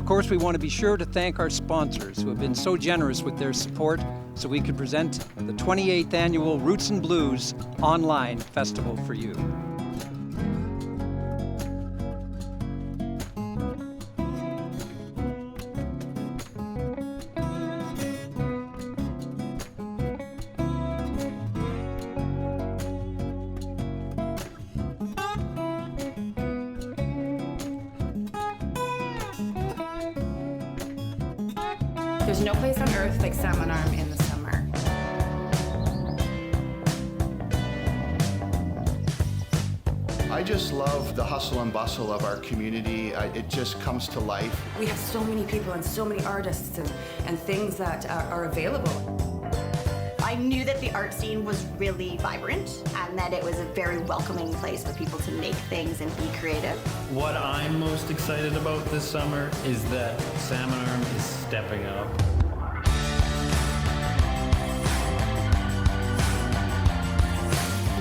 course, we want to be sure to thank our sponsors who have been so generous with their support so we could present the 28th annual Roots and Blues online festival for you. There's no place on earth like Salmon Arm in the summer. I just love the hustle and bustle of our community. It just comes to life. We have so many people and so many artists and things that are available. I knew that the art scene was really vibrant and that it was a very welcoming place for people to make things and be creative. What I'm most excited about this summer is that Salmon Arm is stepping up.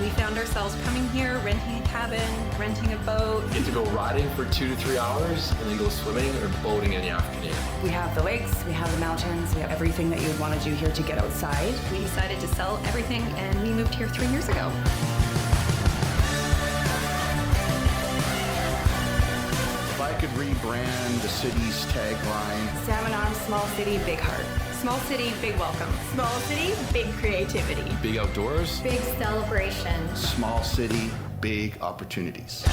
We found ourselves coming here, renting a cabin, renting a boat. You get to go riding for 2 to 3 hours and then go swimming or boating in the afternoon. We have the lakes, we have the mountains, we have everything that you would want to do here to get outside. We decided to sell everything and we moved here 3 years ago. If I could rebrand the city's tagline, Salmon Arm, small city, big heart. Small city, big welcome. Small city, big creativity. Big outdoors. Big celebration. small city, big opportunities.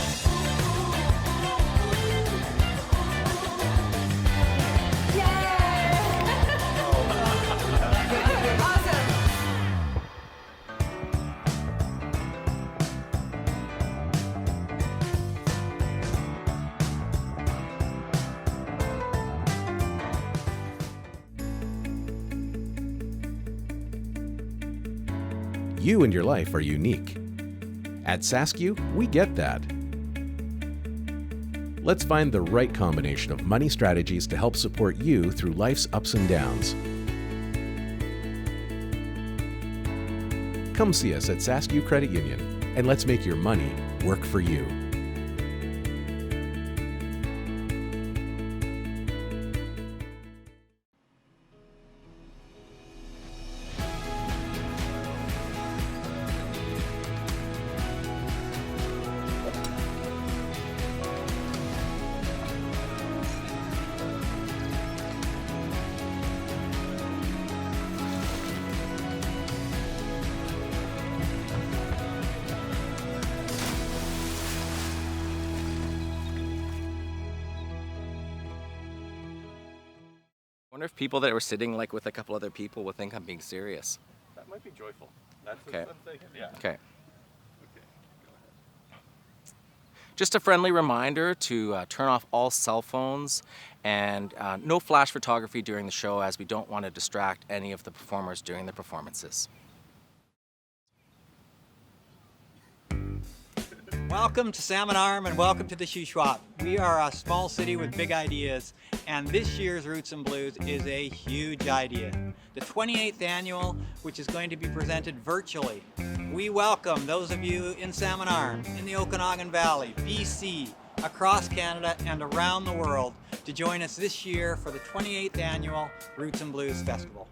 You and your life are unique. At SaskU, we get that. Let's find the right combination of money strategies to help support you through life's ups and downs. Come see us at SaskU Credit Union, and let's make your money work for you. I wonder if people that were sitting like with a couple other people would think I'm being serious. That might be joyful. That's Okay. what I'm thinking. Yeah. Okay. Okay. Go ahead. Just a friendly reminder to turn off all cell phones and no flash photography during the show, as we don't want to distract any of the performers during the performances. Welcome to Salmon Arm and welcome to the Shuswap. We are a small city with big ideas, and this year's Roots and Blues is a huge idea. The 28th annual, which is going to be presented virtually. We welcome those of you in Salmon Arm, in the Okanagan Valley, BC, across Canada and around the world to join us this year for the 28th annual Roots and Blues Festival.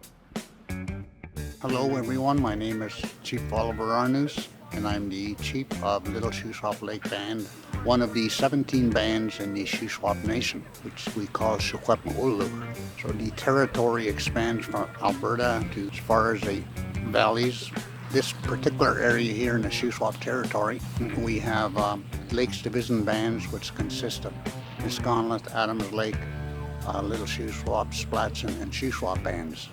Hello everyone, my name is Chief Oliver Arnus, and I'm the chief of Little Shuswap Lake Band, one of the 17 bands in the Shuswap Nation, which we call Shuswap-Ulu. So the territory expands from Alberta to as far as the valleys. This particular area here in the Shuswap territory, we have Lakes Division bands, which consist of Nisconlet, Adams Lake, Little Shuswap, Splatson, and Shuswap bands.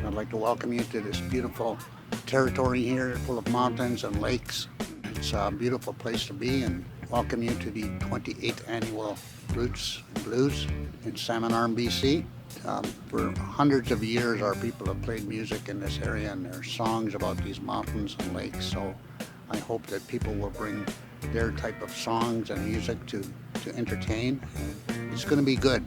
I'd like to welcome you to this beautiful territory here, full of mountains and lakes. It's a beautiful place to be, and welcome you to the 28th annual Roots and Blues in Salmon Arm, BC. For hundreds of years, our people have played music in this area, and there are songs about these mountains and lakes. So I hope that people will bring their type of songs and music to entertain. It's going to be good.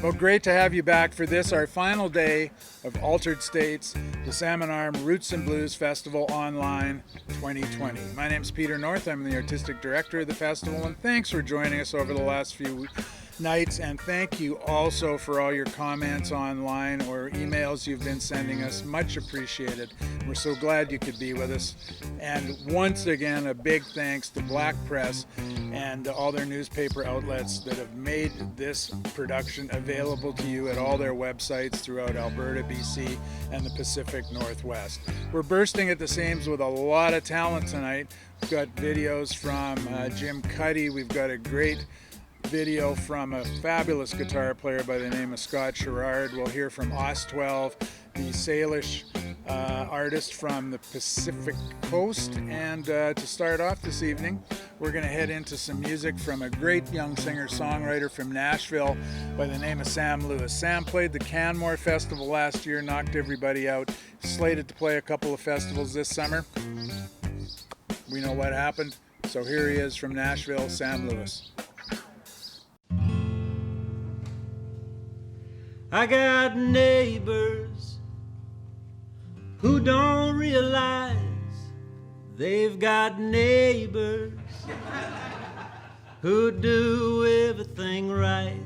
Well, great to have you back for this, our final day of Altered States, the Salmon Arm Roots and Blues Festival Online 2020. My name's Peter North. I'm the Artistic Director of the festival, and thanks for joining us over the last few nights. And thank you also for all your comments online or emails you've been sending us. Much appreciated. We're so glad you could be with us. And once again, a big thanks to Black Press and all their newspaper outlets that have made this production available to you at all their websites throughout Alberta, BC, and the Pacific Northwest. We're bursting at the seams with a lot of talent tonight. We've got videos from Jim Cuddy. We've got a great video from a fabulous guitar player by the name of Scott Sherrard. We'll hear from Os12, the Salish artist from the Pacific Coast. And to start off this evening, we're going to head into some music from a great young singer-songwriter from Nashville by the name of Sam Lewis. Sam played the Canmore Festival last year, knocked everybody out, slated to play a couple of festivals this summer. We know what happened, so here he is from Nashville, Sam Lewis. I got neighbors who don't realize they've got neighbors who do everything right.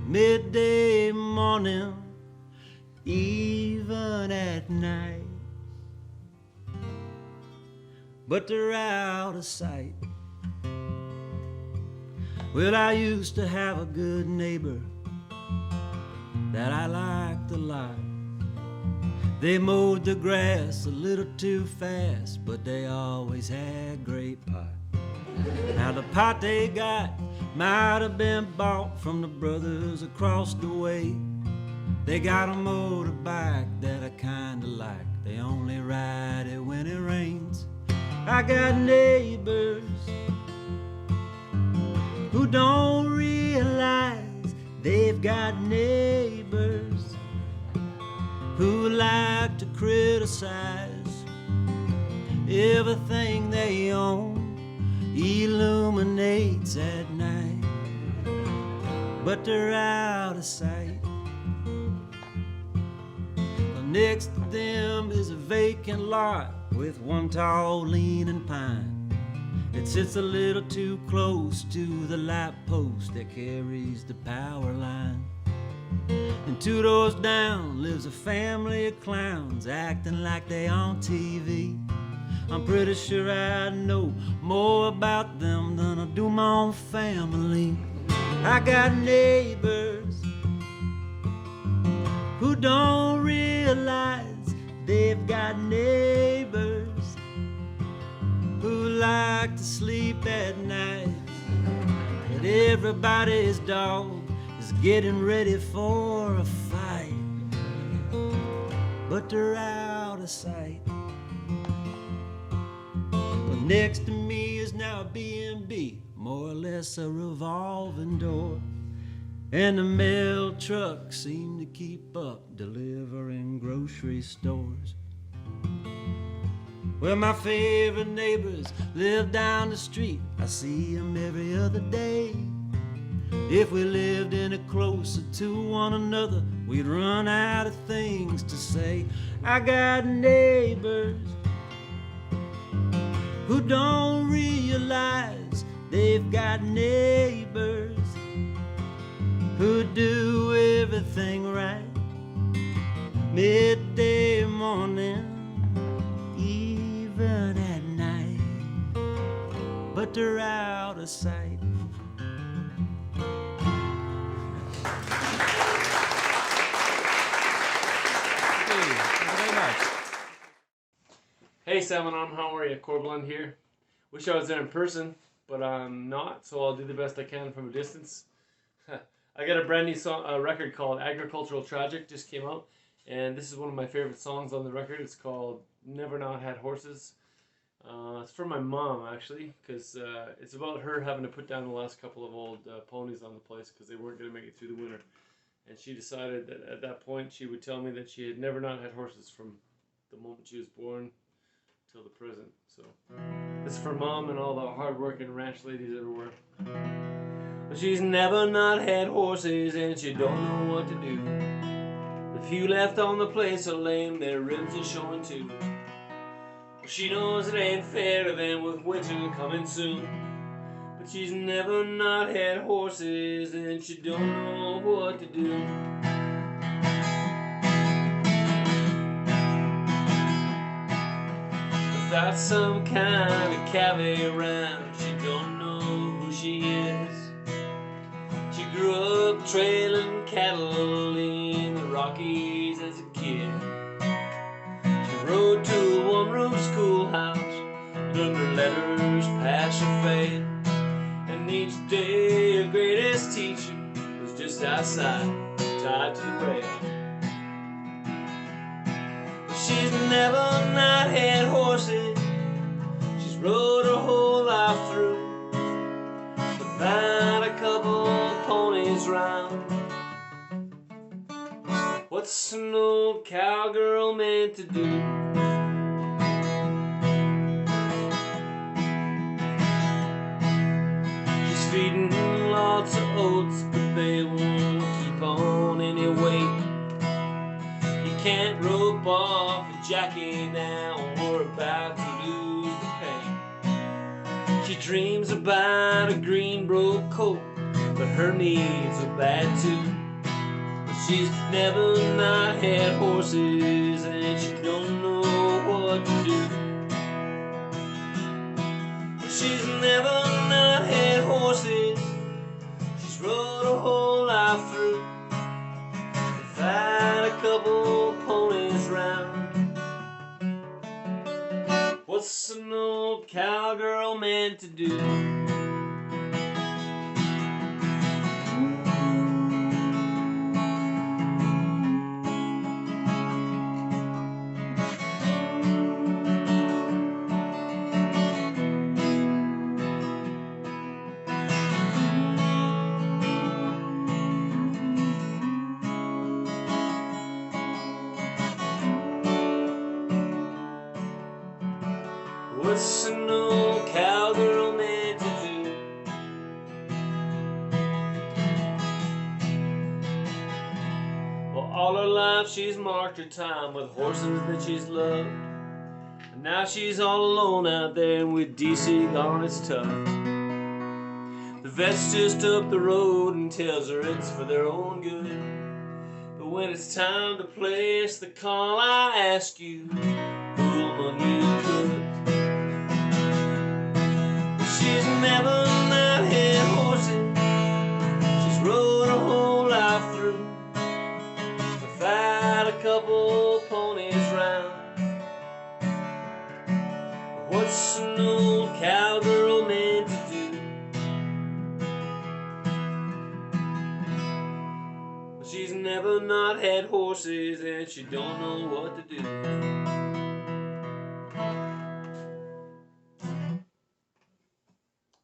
Midday, morning, even at night. But they're out of sight. Well, I used to have a good neighbor that I liked a lot. They mowed the grass a little too fast, but they always had great pot. Now the pot they got might have been bought from the brothers across the way. They got a motorbike that I kinda like. They only ride it when it rains. I got neighbors who don't realize they've got neighbors who like to criticize everything they own illuminates at night, but they're out of sight. Next to them is a vacant lot with one tall leaning pine. It sits a little too close to the light post that carries the power line. And 2 doors down lives a family of clowns acting like they on TV. I'm pretty sure I know more about them than I do my own family. I got neighbors who don't realize they've got neighbors who like to sleep at night. But everybody's dog is getting ready for a fight, but they're out of sight. Well, next to me is now a B&B, more or less a revolving door. And the mail trucks seem to keep up delivering grocery stores. Well, my favorite neighbors live down the street. I see them every other day. If we lived any closer to one another, we'd run out of things to say. I got neighbors who don't realize they've got neighbors who do everything right. Midday, morning, even at night, but they're out of sight. Hey Sam and Arm, how are you? Corbland here. Wish I was there in person, but I'm not, so I'll do the best I can from a distance. I got a brand new record called Agricultural Tragic, just came out, and this is one of my favorite songs on the record. It's called Never Not Had Horses. It's from my mom, actually, because it's about her having to put down the last couple of old ponies on the place because they weren't going to make it through the winter. And she decided that at that point she would tell me that she had never not had horses from the moment she was born till the present. So this is for Mom and all the hard-working ranch ladies everywhere. But she's never not had horses and she don't know what to do. The few left on the place are lame, their ribs are showing too. But she knows it ain't fair to them with winter coming soon. But She's never not had horses, and she don't know what to do. Without some kind of cabbie around, she don't know who she is. She grew up trailing cattle in the Rockies as a kid. She rode to a one-room schoolhouse, learned her letters, passed her faith. And each day her greatest teacher was just outside, tied to the rail. But she's never not had horses, she's rode her whole life through, without a couple ponies round. What's an old cowgirl meant to do? Feeding lots of oats, but they won't keep on any weight. You can't rope off a Jackie now, or about to lose the pain. She dreams about a green broke coat, but her needs are bad too. But she's never not had horses, and she don't know what to do. But she's never not had horses, she's rode her whole life through, without a couple ponies round. What's an old cowgirl meant to do? What's an old cowgirl meant to do? Well, all her life she's marked her time with horses that she's loved, and now she's all alone out there, and with DC gone it's tough. The vet's just up the road and tells her it's for their own good, but when it's time to place the call, I ask you, who among you could? She's never not had horses, she's rode her whole life through, without a couple ponies round. What's an old cowgirl meant to do? She's never not had horses, and she don't know what to do.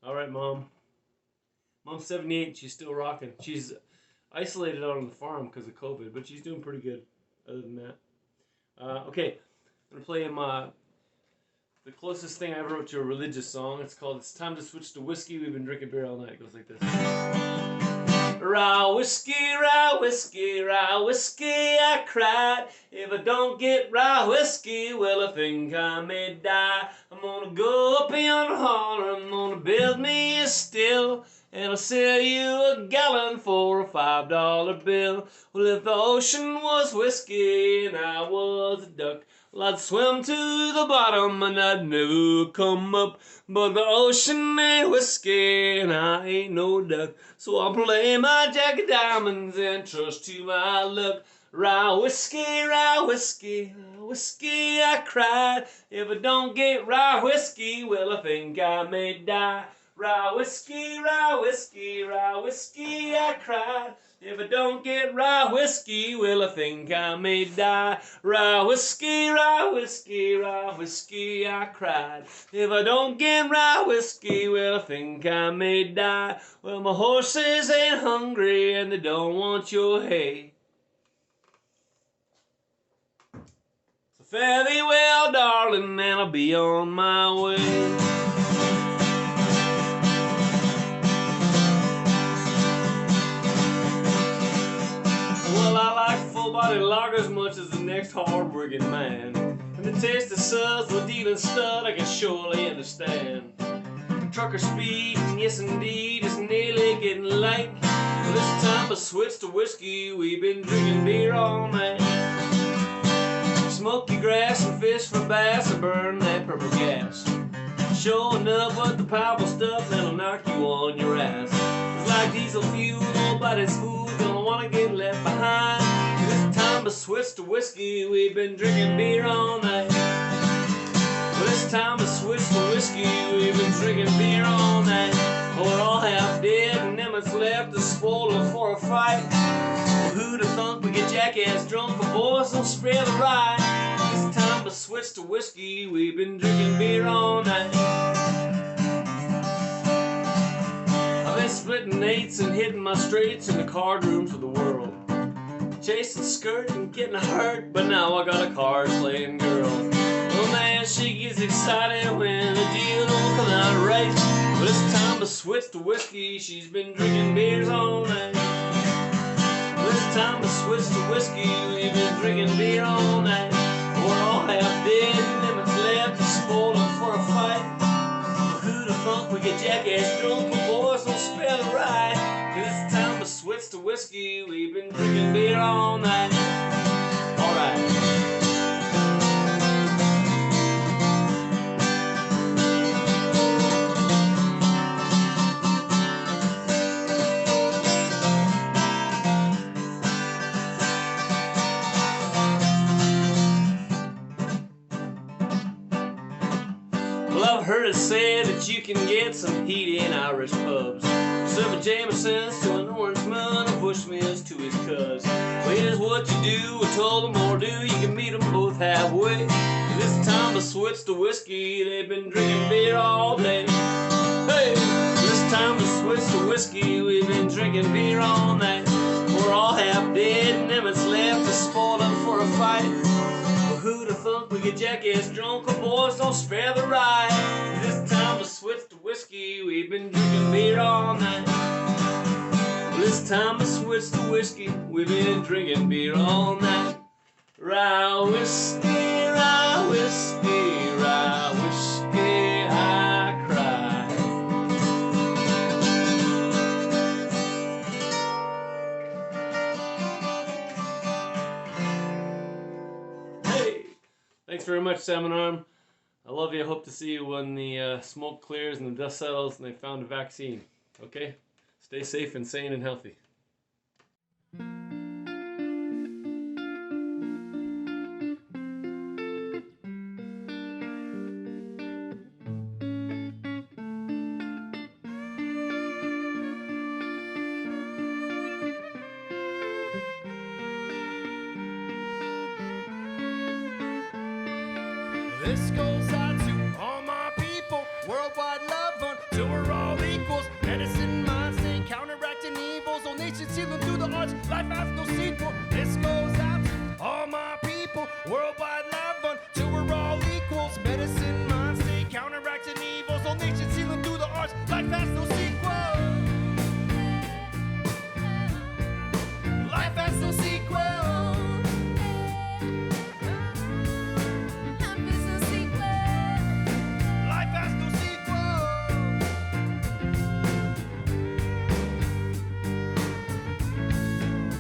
All right, Mom. Mom's 78. She's still rocking. She's isolated out on the farm because of COVID, but she's doing pretty good other than that. Okay, I'm going to play him the closest thing I ever wrote to a religious song. It's called It's Time to Switch to Whiskey. We've been drinking beer all night. It goes like this. Rye whiskey, rye whiskey, rye whiskey, I cried. If I don't get rye whiskey, well, I think I may die. I'm gonna go up yonder holler, I'm gonna build me a still, and I'll sell you a gallon for a $5 bill. Well, if the ocean was whiskey and I was a duck, well, I'd swim to the bottom and I'd never come up. But the ocean ain't whiskey and I ain't no duck, so I'll play my jack of diamonds and trust to my luck. Rye whiskey, rye whiskey, rye whiskey, I cried. If I don't get rye whiskey, well, I think I may die. Rye whiskey, rye whiskey, rye whiskey, I cried. If I don't get rye whiskey, well, I think I may die. Rye whiskey, rye whiskey, rye whiskey, I cried. If I don't get rye whiskey, well, I think I may die. Well, my horses ain't hungry and they don't want your hay. So fare thee well, darling, and I'll be on my way. Well, I like full-bodied lager as much as the next hard-working man. And the taste of suds with dealing stud I can surely understand. trucker speed, and yes indeed, it's nearly getting late. Well, it's time to switch to whiskey, we've been drinking beer all night. Smoky grass and fish for bass and burn that purple gas. Showing up with the powerful stuff that'll knock you on your ass. It's like diesel fuel, nobody's fool, don't wanna get left behind. It's time to switch to whiskey, we've been drinking beer all night. Well, it's time to switch to whiskey, we've been drinking beer all night. We're all half dead and them that's left to spoil them for a fight. Well, who'd have thunk we get jackass drunk, but boys don't spare the ride. It's time to switch to whiskey, we've been drinking beer all night. I've been splitting eights and hitting my straights in the card rooms of the world. Chasing skirt and getting hurt, but now I got a card playing girl. Oh man, she gets excited when the deal don't come out right. But it's time to switch to whiskey, she's been drinking beers all night. Well, it's time to switch to whiskey, we've been drinking beer all night. We're all half dead and them that's left to spoil them for a fight. Well, who'd have thunk we get jackass drunk, but boys don't spare the ride. 'Cause it's time to switch to whiskey, we've been drinking beer all night. Alright. Well, I've heard it said that you can get some heat in Irish pubs. Serve a Jameson's to an orange man and Bushmills to his cuz. Well, here's what you do, I told them or do, you can meet them both halfway. This time to switch to whiskey, they've been drinking beer all day. Hey, this time to switch to whiskey, we've been drinking beer all night. We're all half dead and them that's left to spoil them for a fight. Who'd have thunk we get jackass drunk, oh boys don't spare the ride. This time to switch to whiskey, we've been drinking beer all night. Well, it's time to switch to whiskey, we've been drinking beer all night. Rye whiskey, rye whiskey, rye whiskey, I cry. Thanks very much, Salmon Arm. I love you. I hope to see you when the smoke clears and the dust settles and they found a vaccine. Okay? Stay safe and sane and healthy. This goes out to all my people, worldwide love until we're all equals. Medicine, mind, state, counteracting evils. All nations healing through the arts, life has no sequel. This goes out to all my people, worldwide love until we're all equals. Medicine, mind, state, counteracting evils. All nations healing through the arts, life has no sequel. Life has no sequel.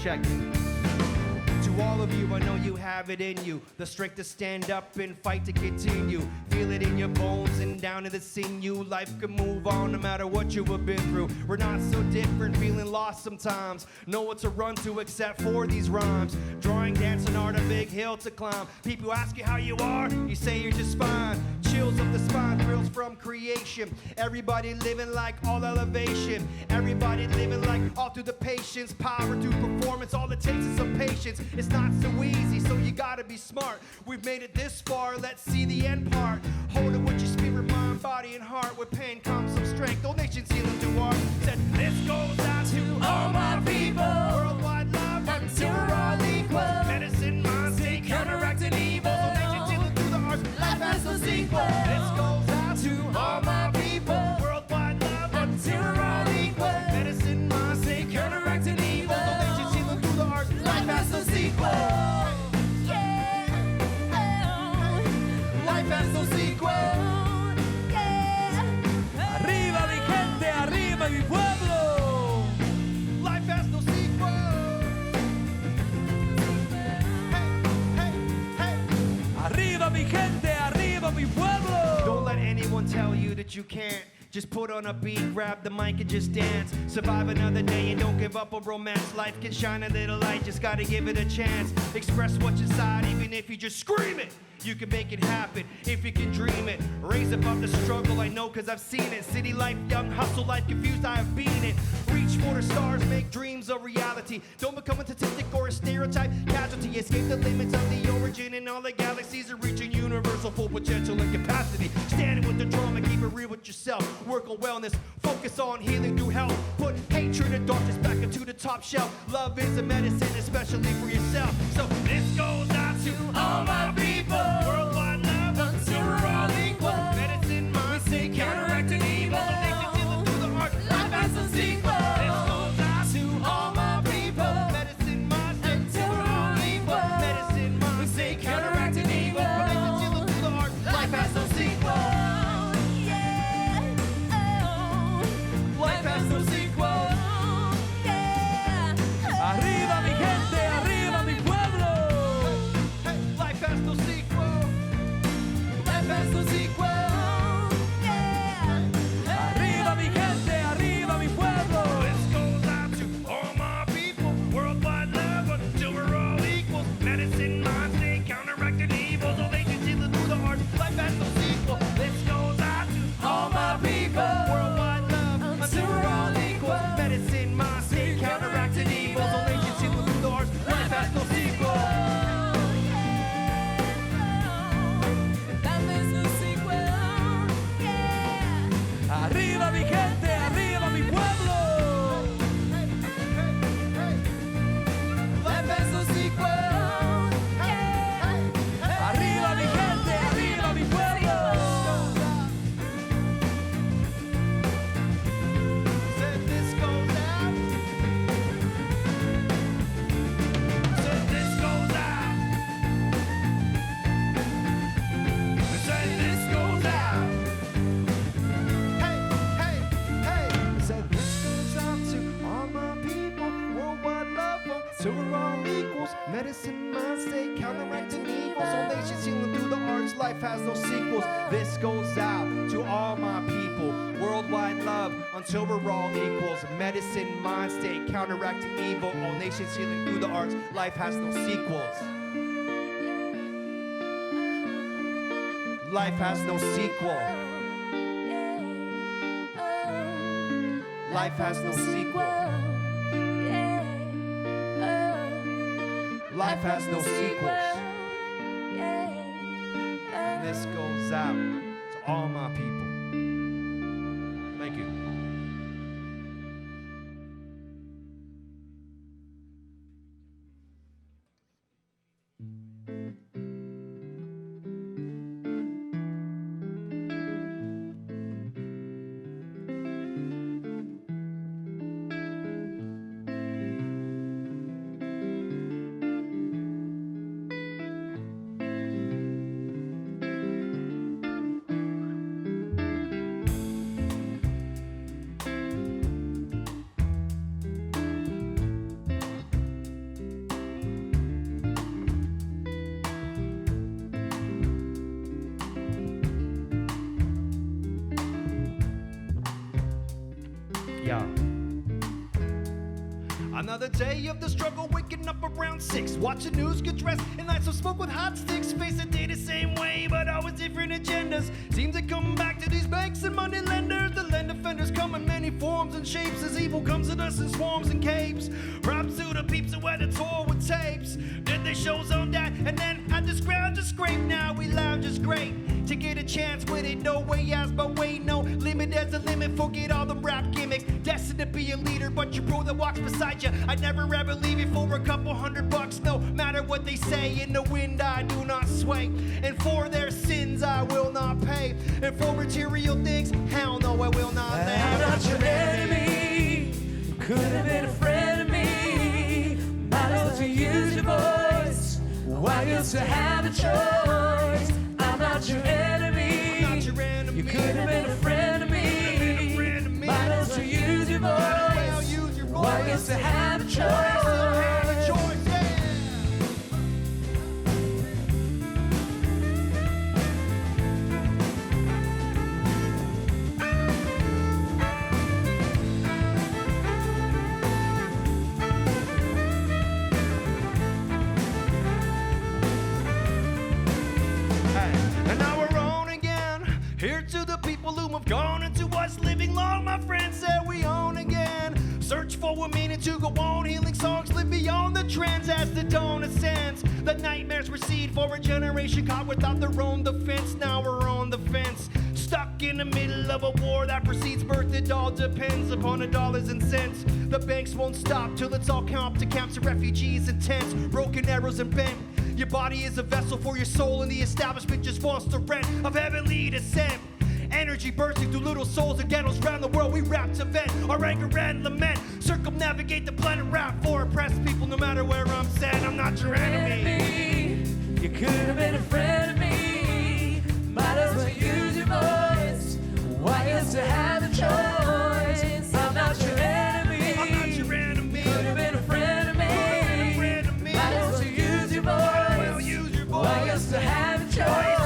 Check it. To all of you, I know you have it in you, the strength to stand up and fight to continue. Feel it in your bones and down to the sinew. Life can move on no matter what you have been through. We're not so different, feeling lost sometimes. Know what to run to except for these rhymes. Drawing, dancing art, a big hill to climb. People ask you how you are, you say you're just fine. Chills up the spine, thrills from creation. Everybody living like all elevation. Everybody living like all through the patience. Power to performance, all it takes is some patience. It's not so easy, so you gotta be smart. We've made it this far, let's see the end part. Hold it with your spirit, mind, body, and heart. With pain comes some strength, all nations healing through art. Said, this goes out to all my people. Worldwide love until we're all equal. Medicine, mind, state, counteracting evil. All nations healing through the arts, life has no sequel. This goes out to all my people. Worldwide love until we're all equal. Medicine, mind, state, counteracting evil. All nations healing through the arts, life has no sequel. Life has no sequel. Arriba! good that you can't. Just put on a beat, grab the mic and just dance. Survive another day and don't give up on romance. Life can shine a little light, just gotta give it a chance. Express what's inside, even if you just scream it. You can make it happen if you can dream it. Raise above the struggle, I know cause I've seen it. City life, young hustle life, confused, I have been it. Reach for the stars, make dreams a reality. Don't become a statistic or a stereotype casualty. Escape the limits of the origin and all the galaxies are reaching universal full potential and capacity. Standing with the drama, keep it real with yourself. Work on wellness, focus on healing through health. Put hatred and darkness back into the top shelf. Love is a medicine, especially for yourself. So this goes out to all my people. Worldwide love until we're all equal. Medicine, mindset, counteracting evil. Addicted through the heart, life has no sequel. This goes out to all my people. Medicine, mindset, until we're all equal. Medicine, mindset, counteracting evil. Addicted through the heart, life has no sequel. Life has no sequel. Arriba mi gente, arriba mi pueblo. Hey, life has no sequel. Life has no sequel. Arriba mi gente, arriba mi pueblo. This goes out to all my people. Worldwide love until we're all equals. Medicine, mindset, counteracting evils. All nations healing through the heart. Life has no sequel. This goes out to all my people. Worldwide love until we're all equals. Medicine, mindset, counteracting evils. All nations healing through the heart. Life has no sequel. Arriba mi gente, arriba mi pueblo. Life has no sequel. Arriba mi gente, arriba mi pueblo. Said this goes out. Said this goes out. Said this goes out. Said this goes out to all my people. Worldwide love until we're all equals. Medicine, mindset, counteracting evils. All nations healing through the arts. Life has no sequels. This goes out to all my people. Worldwide love until we're all equals. Medicine, mindset, counteracting evil. All nations healing through the arts. Life has no sequels. Life has no sequel. Life has no sequel. Life has no sequels. This goes out to all my people. Thank you. Yeah. Another day of the struggle, waking up around 6. Watching news, get dressed, and light some smoke with hot sticks. Face the day the same way, but always different agendas. Seem to come back to these banks and money lenders. The land offenders come in many forms and shapes as evil comes at us in swarms and capes. Props to the peeps who had a tour with tapes. Did they shows on that, and then had this crowd to scrape. Now we lounge is great. To get a chance with it, no way as but wait, no limit as a limit. Forget all the rap gimmicks. Destined to be a leader, but your bro that walks beside you, I'd never ever leave you for a couple $100. No matter what they say, in the wind I do not sway. And for their sins I will not pay. And for material things, hell no, I will not lay. I'm not your enemy. Could have been a friend of me. Might as well use your voice. Why you to have a choice? I'm not your enemy. I'm not your enemy. You could have been a friend of me. Might as well use your voice. Why you to have a choice? have gone into what's living long, my friends said we own again. Search for a meaning to go on, healing songs live beyond the trends as the dawn ascends. The nightmares recede for a generation caught without their own defense. Now we're on the fence, stuck in the middle of a war that precedes birth. It all depends upon the dollars and cents. The banks won't stop till it's all camp to camps of refugees and tents, broken arrows and bent. Your body is a vessel for your soul, and the establishment just wants the rent of heavenly descent. Energy bursting through little souls and ghettos around the world. We rap to vent our anger and lament. Circumnavigate the planet, rap for oppressed people. No matter where I'm set, I'm not your enemy. You could have been a friend of me. Might as well use your voice. Why else to have a choice? I'm not your enemy. I'm not your enemy. You could have been a friend of me. Might as well use your voice. Why else to have a choice?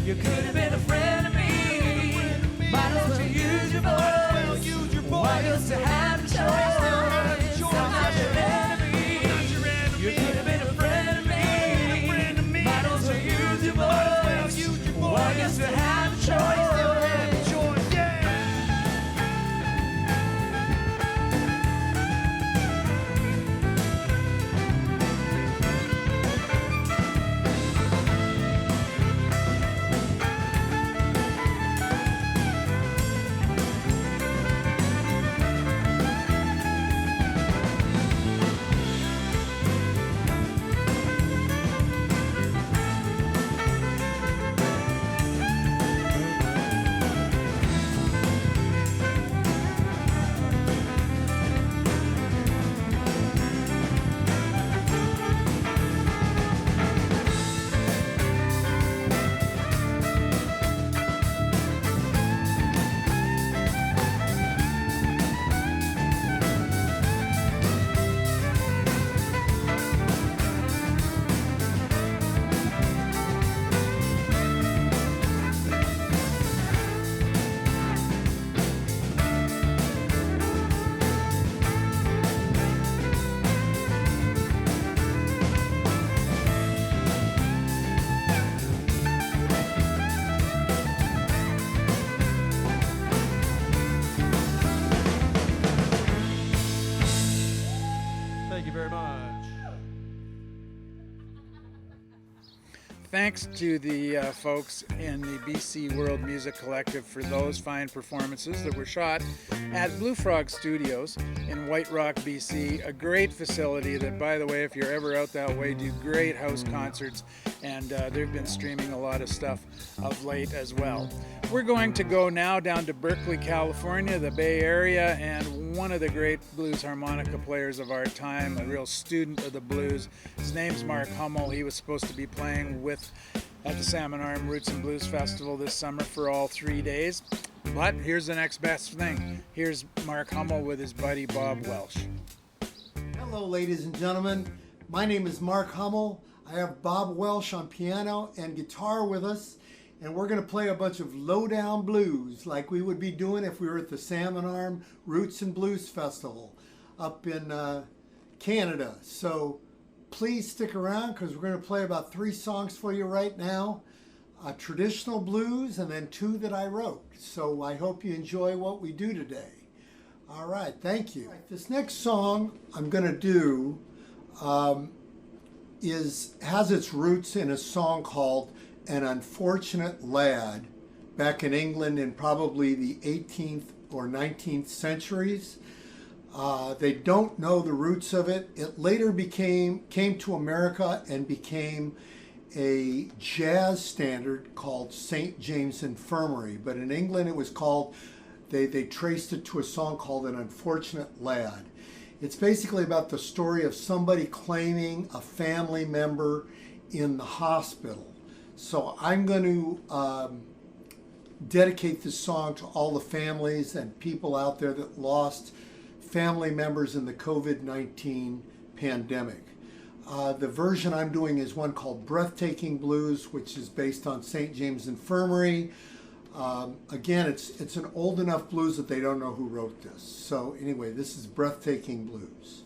You could have been a friend of me. Might as well use your voice. Why else to have a choice? I'm not your enemy. You could have been a friend of me. Might as well use your voice. Why else to have a choice? Thanks to the folks in the BC World Music Collective for those fine performances that were shot at Blue Frog Studios in White Rock, BC. A great facility that, by the way, if you're ever out that way, do great house concerts, and they've been streaming a lot of stuff of late as well. We're going to go now down to Berkeley, California, the Bay Area, and one of the great blues harmonica players of our time, a real student of the blues. His name's Mark Hummel. He was supposed to be playing at the Salmon Arm Roots and Blues Festival this summer for all 3 days. But here's the next best thing. Here's Mark Hummel with his buddy Bob Welsh. Hello, ladies and gentlemen. My name is Mark Hummel. I have Bob Welsh on piano and guitar with us, and we're going to play a bunch of low-down blues like we would be doing if we were at the Salmon Arm Roots and Blues Festival up in Canada. So please stick around because we're going to play about 3 songs for you right now. Traditional blues and then 2 that I wrote. So I hope you enjoy what we do today. All right, thank you. This next song I'm going to do has its roots in a song called An Unfortunate Lad back in England in probably the 18th or 19th centuries. They don't know the roots of it. It later came to America and became a jazz standard called St. James Infirmary. But in England it was called They traced it to a song called An Unfortunate Lad. It's basically about the story of somebody claiming a family member in the hospital. So I'm going to dedicate this song to all the families and people out there that lost family members in the COVID-19 pandemic. The version I'm doing is one called Breathtaking Blues, which is based on St. James Infirmary. Again, it's an old enough blues that they don't know who wrote this. So anyway, this is Breathtaking Blues.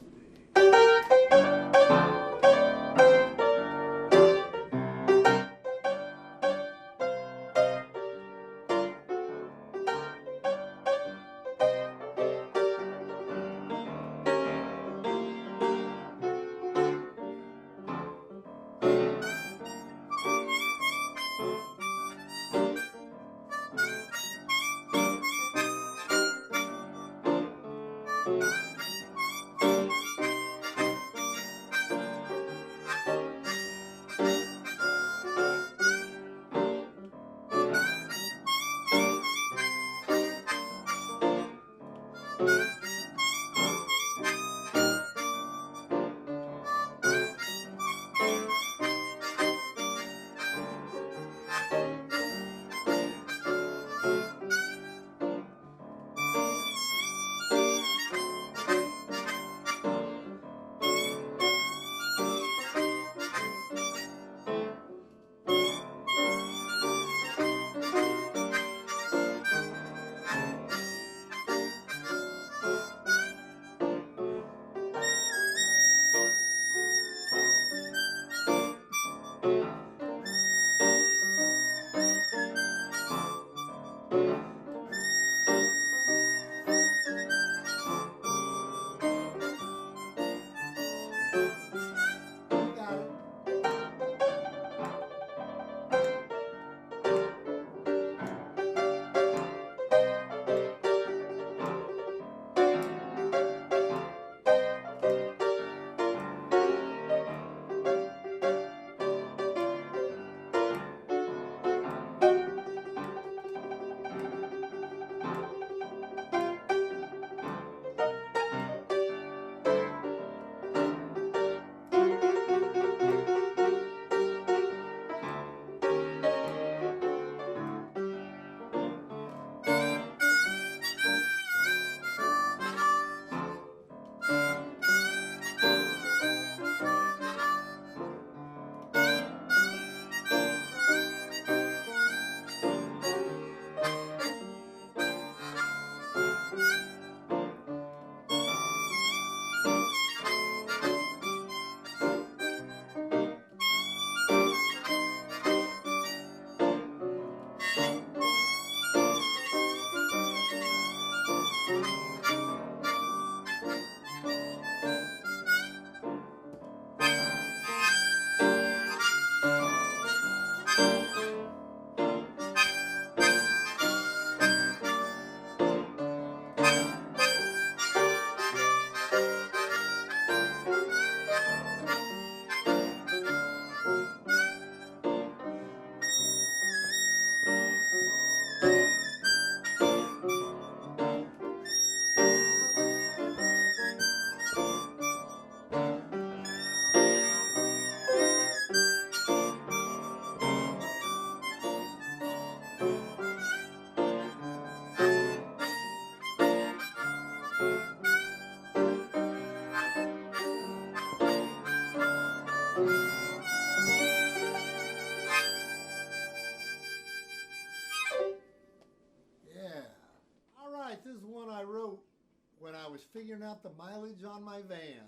was figuring out the mileage on my van,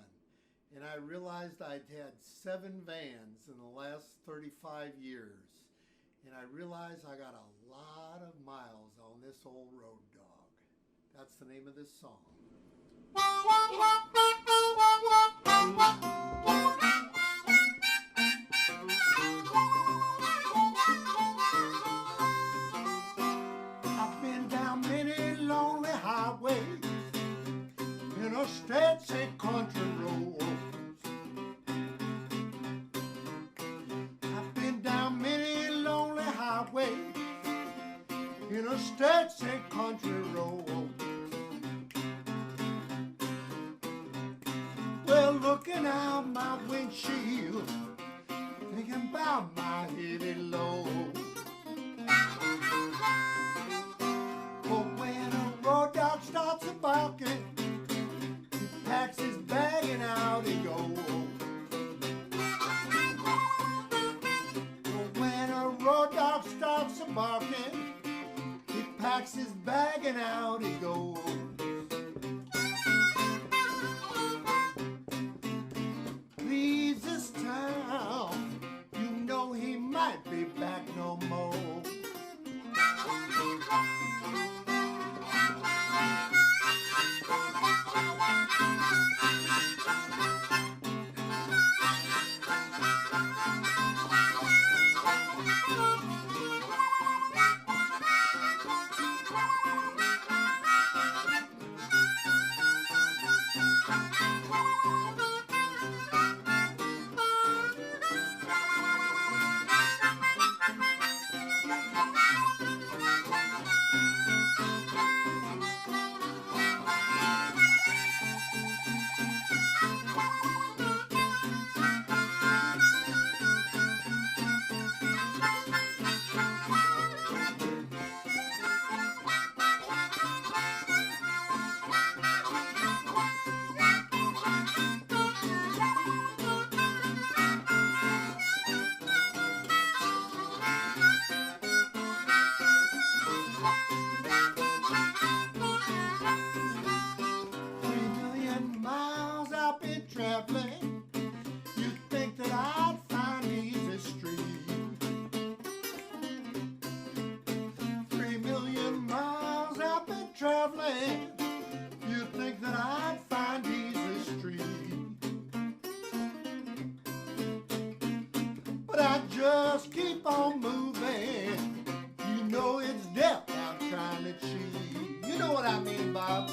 and I realized I'd had 7 vans in the last 35 years. And I realized I got a lot of miles on this old road dog. That's the name of this song. I've been down many lonely highways in a stretch of country roads. I've been down many lonely highways in interstates and country roads. Well, looking out my windshield, thinking about my heavy load. But when a road dog starts a barking, he packs his bag and out he goes. But when a road dog starts a barking, he packs his bag and out he goes. Leaves this town, you know he might be back no more. Traveling, you'd think that I'd find easy street. 3 million miles I've been traveling, you'd think that I'd find easy street. But I just keep on moving, you know it's death I'm trying to cheat. You know what I mean, Bob?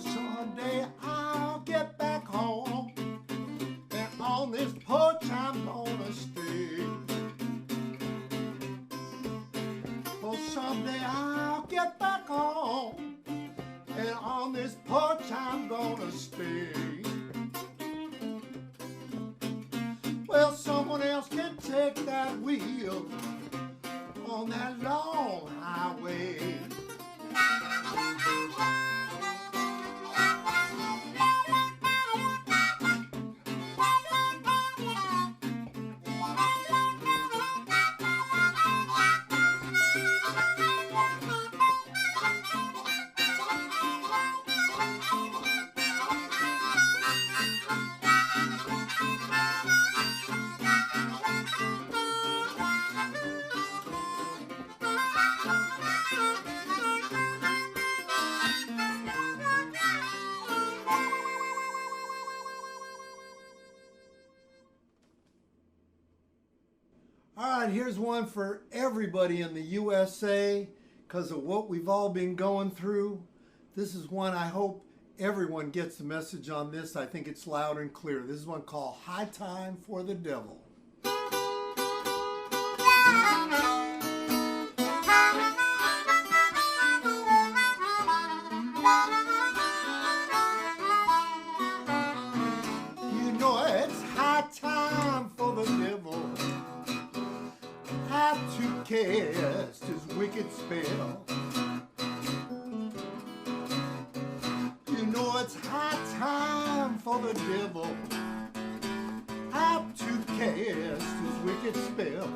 Someday I'll get back home, and on this porch I'm gonna stay. Oh, someday I'll get back home, and on this porch I'm gonna stay. Well, someone else can take that wheel on that long highway. All right, here's one for everybody in the USA because of what we've all been going through. This is one I hope everyone gets the message on this. I think it's loud and clear. This is one called High Time for the Devil. You know it's high time for the devil to cast his wicked spell. You know it's high time for the devil to cast his wicked spell.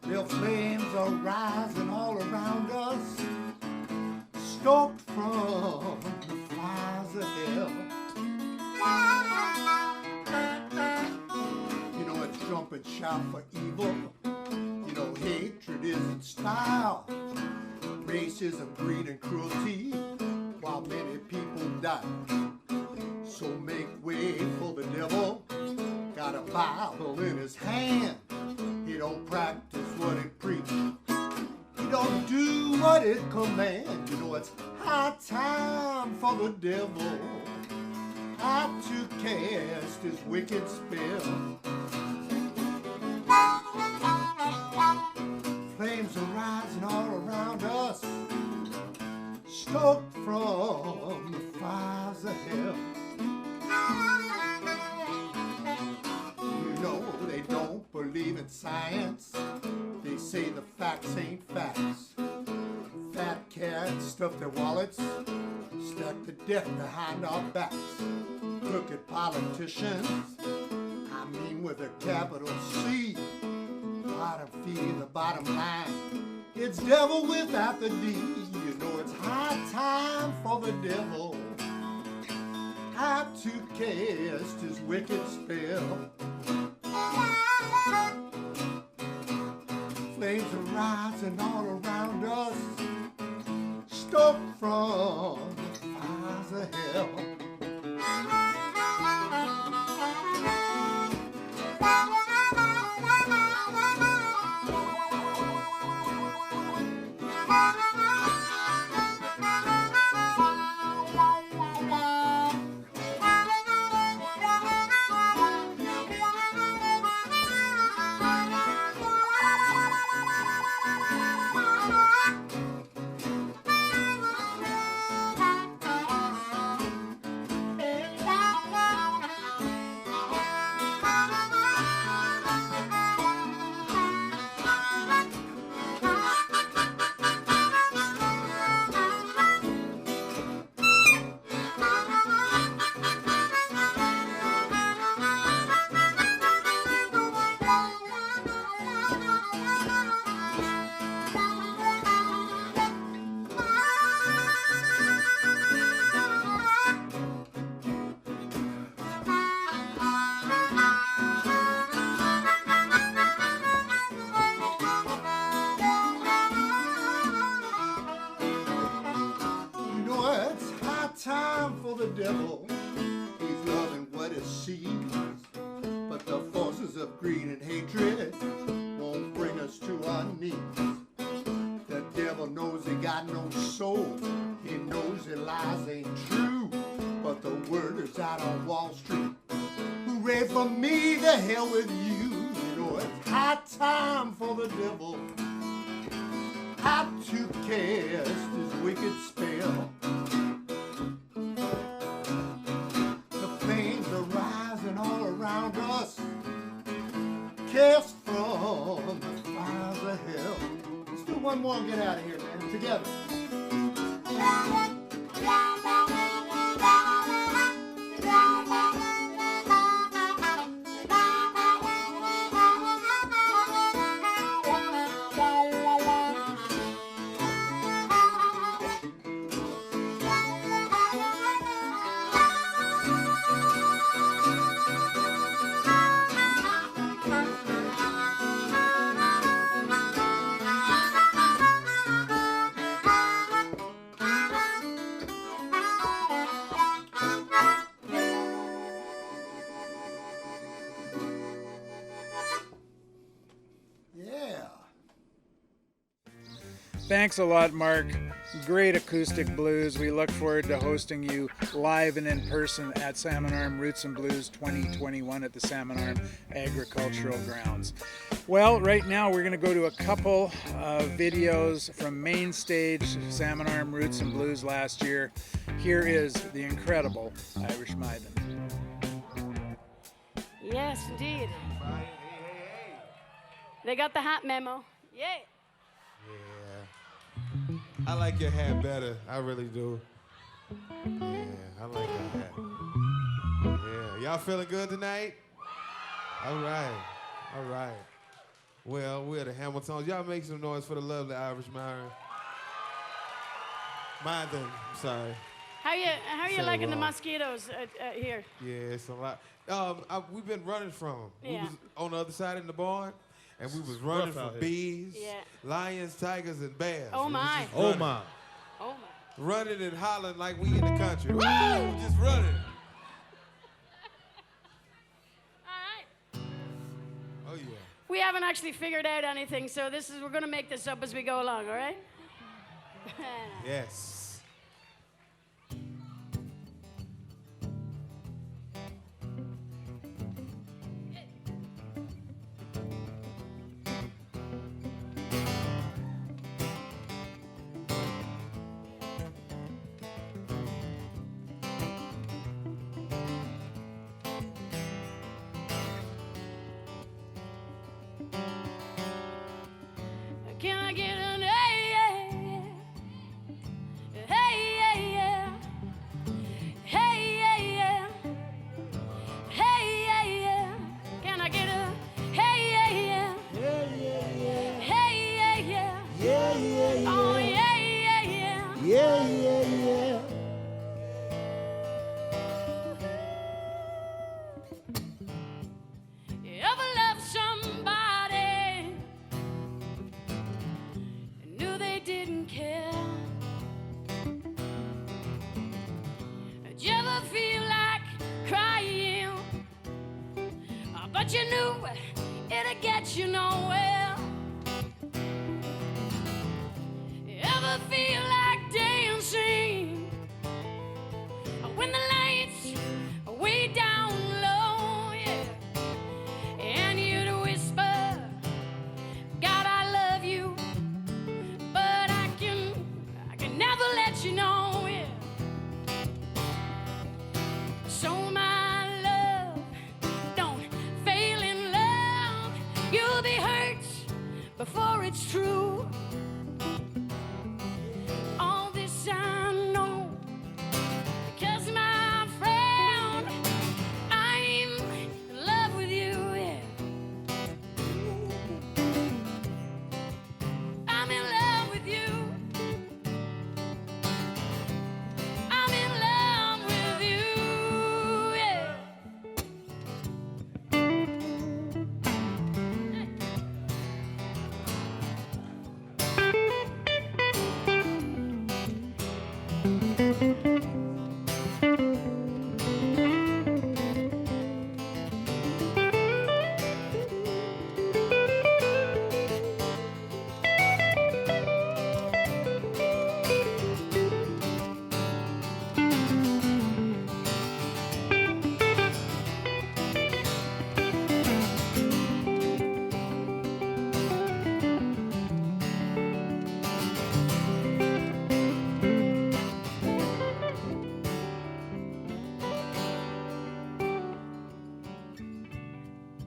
Their flames are rising all around us, stoked from the fires of hell. Trumpet shout for evil. You know, hatred isn't style. Racism, greed, and cruelty, while many people die. So make way for the devil. Got a Bible in his hand. He don't practice what he preaches. He don't do what it commands. You know, it's high time for the devil to cast his wicked spell. Flames are rising all around us, stoked from the fires of hell. You know they don't believe in science. They say the facts ain't facts. Fat cats stuff their wallets, stuck to death behind our backs. Crooked politicians, I mean with a capital C. Bottom feeding the bottom line. It's devil without the D. You know it's high time for the devil to cast his wicked spell. Flames are rising all around us, stoked from the fires of hell. Time for the devil, he's loving what he sees, but the forces of greed and hatred won't bring us to our knees. The devil knows he got no soul, he knows his lies ain't true, but the word is out on Wall Street. Hooray for me, the hell with you. You know it's high time for the devil to cast his wicked spell. Us, cast from the fires of hell. Let's do one more and get out of here, man. Together. Thanks a lot, Mark. Great acoustic blues. We look forward to hosting you live and in person at Salmon Arm Roots and Blues 2021 at the Salmon Arm Agricultural Grounds. Well, right now we're going to go to a couple of videos from main stage Salmon Arm Roots and Blues last year. Here is the incredible Irish Maiden. Yes, indeed. They got the hat memo. Yay! I like your hat better. I really do. Yeah, I like your hat. Yeah, y'all feeling good tonight? All right, all right. Well, we're the Hamiltons. Y'all make some noise for the lovely Irish Myron. Myron, sorry. How you liking the mosquitoes here? Yeah, it's a lot. We've been running from them. Yeah. We was on the other side in the barn, And we was running Rough out from here. bees, lions, tigers, and bears. Oh We was my. just Oh running. my. Oh my. Running and hollering like we in the country. Woo! Just running. Oh yeah. We haven't actually figured out anything, so we're gonna make this up as we go along, all right? Yes. Can I get an hey, yeah, yeah. Hey, yeah, yeah. Hey, yeah, yeah. Hey, yeah, yeah. Can I get a hey, yeah, yeah. Yeah, yeah, yeah. Hey, yeah, yeah. Yeah, yeah, yeah. Oh, yeah, yeah, yeah. Yeah, yeah, yeah. You ever love somebody and knew they didn't care? Did you ever feel like crying, but you knew it'd get you nowhere? You ever feel like dancing when the lights are way down low, yeah? And you'd whisper, God, I love you, but I can never let you know, yeah. So my love, don't fail in love. You'll be hurt before it's true. All this I know, because my friend, I'm in love with you, yeah. I'm in love with you. I'm in love with you, yeah.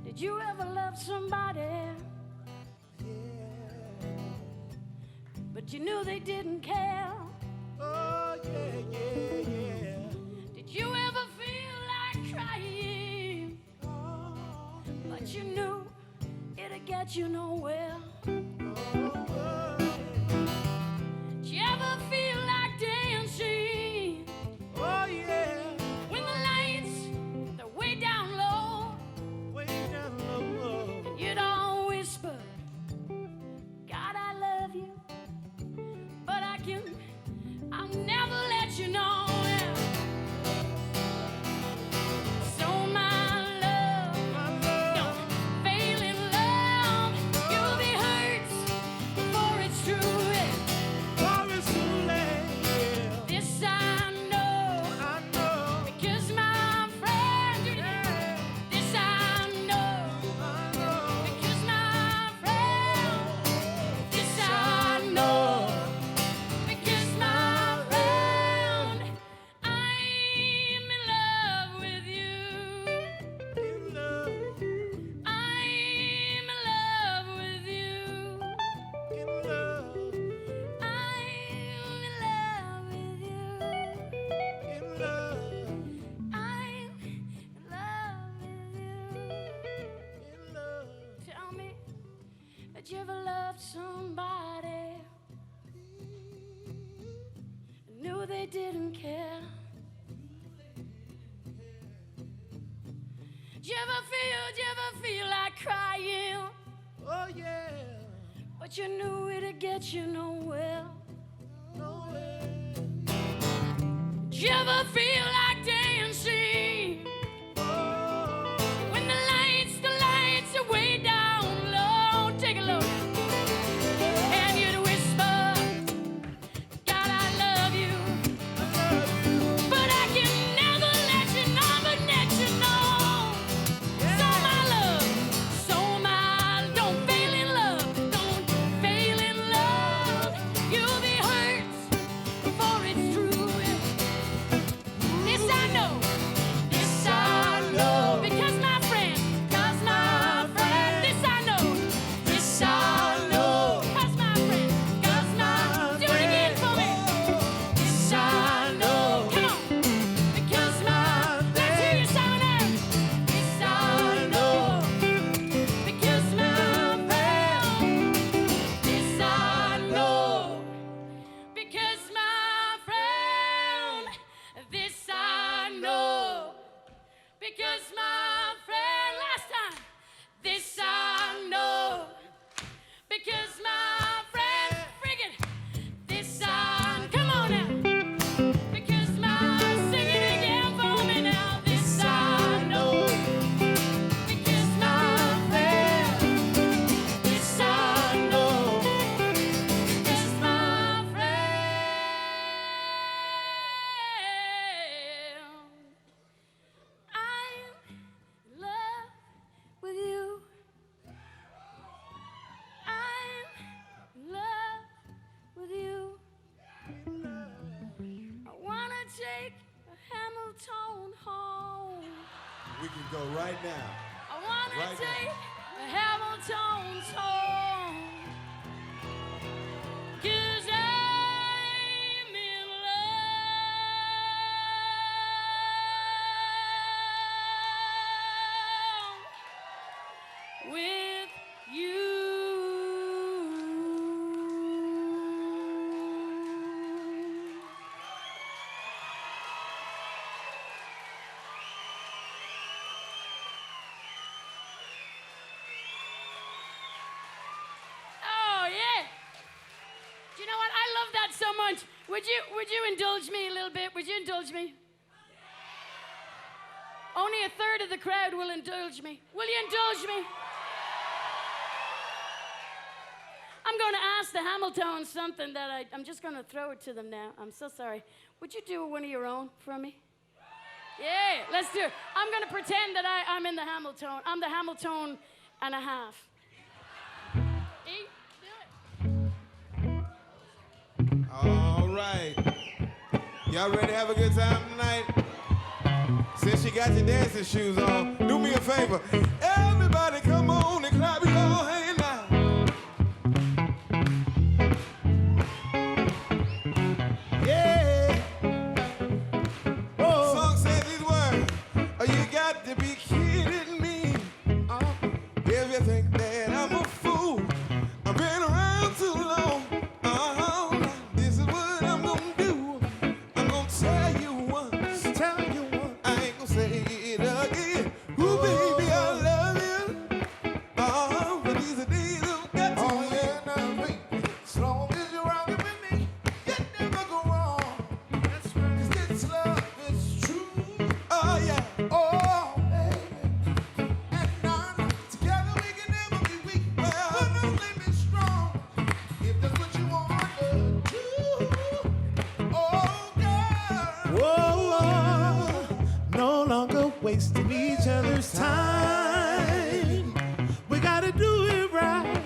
Did you ever love somebody, but you knew they didn't care? Oh, yeah, yeah, yeah. Did you ever feel like crying, but you knew it'd get you nowhere? Did you ever feel like dancing? Oh, yeah. When the lights, they're way down low. And you'd all whisper, God, I love you, but I'll never let you know. Yeah. So my love, don't fail in love. You'll be hurt before it's true. Yeah. This I know, because my friend, this I know, because my friend, this I know, because my friend, I'm in love with you. I'm in love with you. I'm in love with you. I'm in love. Tell me, did you ever love somebody and knew they didn't care? Did you ever feel like crying? Oh but you knew it'd get you nowhere. Did you ever feel like dancing when the lights are way down low? Take a look, and you'd whisper, God, I love you, but I can never let you know, but let you know. So my love, don't fail in love, don't fail in love. You'll be hurt before it's true. This I know, because my friend, this I know, because my friend, do it again for me. This I know, come on, because let's hear you sound out. This I know, because my friend, this I know, because my friend, this I know, because my friend, last time, this I know, because my friend, friggin', this I, come on now, because sing it again for me now, this I know, because my friend, this I know, because my friend, I'm in love with you. I'm in love with you. I wanna take a Hamilton home. We can go right now. I wanna Right now. take a Hamilton home. 'Cause I'm in love with you. Oh yeah. Do you know what? I love that so much. Would you indulge me a little bit? Would you indulge me? Only a third of the crowd will indulge me. Will you indulge me? I'm going to ask the Hamiltons something that I'm just going to throw it to them now. I'm so sorry. Would you do one of your own for me? Yeah, let's do it. I'm going to pretend that I'm in the Hamilton. I'm the Hamilton and a half. E, do it. All right. Y'all ready to have a good time tonight? Since you got your dancing shoes on, do me a favor. Everybody come on and clap your hands now. Yeah. Oh. Song says these words. Oh, you got to be kidding me. If you think that I'm a fool, I've been around too long. This is what I'm gonna do. I'm gonna tell you once. I ain't gonna say it again. Ooh, baby, I love you. But these are days I've got to win. As long as you're rocking with me, you never go wrong. That's right. 'Cause this love is true. Oh, yeah. Oh, baby. And together we can never be weak. Well, but only be strong. If that's what you want to do. Oh, girl. Whoa, no longer wasting each other's time. We gotta do it right.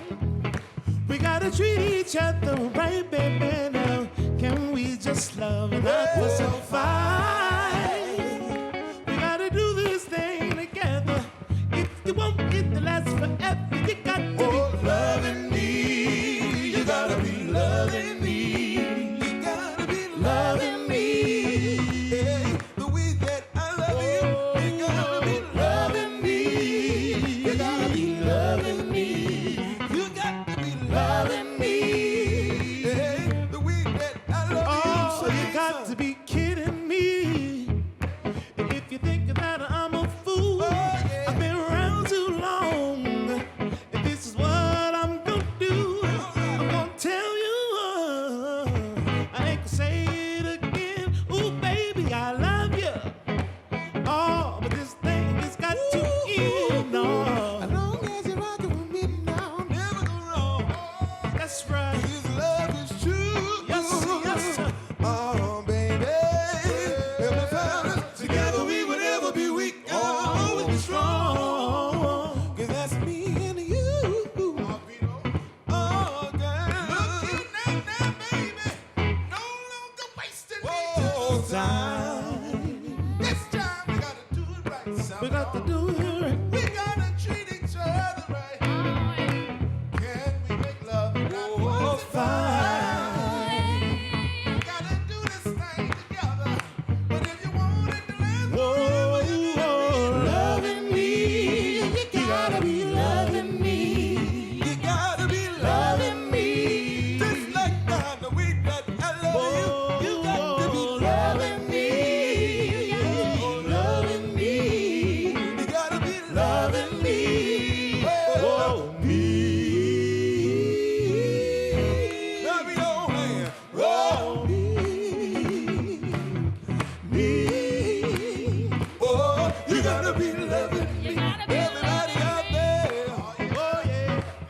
We gotta treat each other right, baby. Now, can we just love and not fuss and fight? We gotta do this thing together. If you want it to last forever, you got to be loving me. You gotta be loving me. You gotta be Loving me. Hey, the way that I love you, you gotta be Loving me. You gotta be loving me. You got to be Loving me. Hey, the way that I love you. Oh, you got to be kidding me.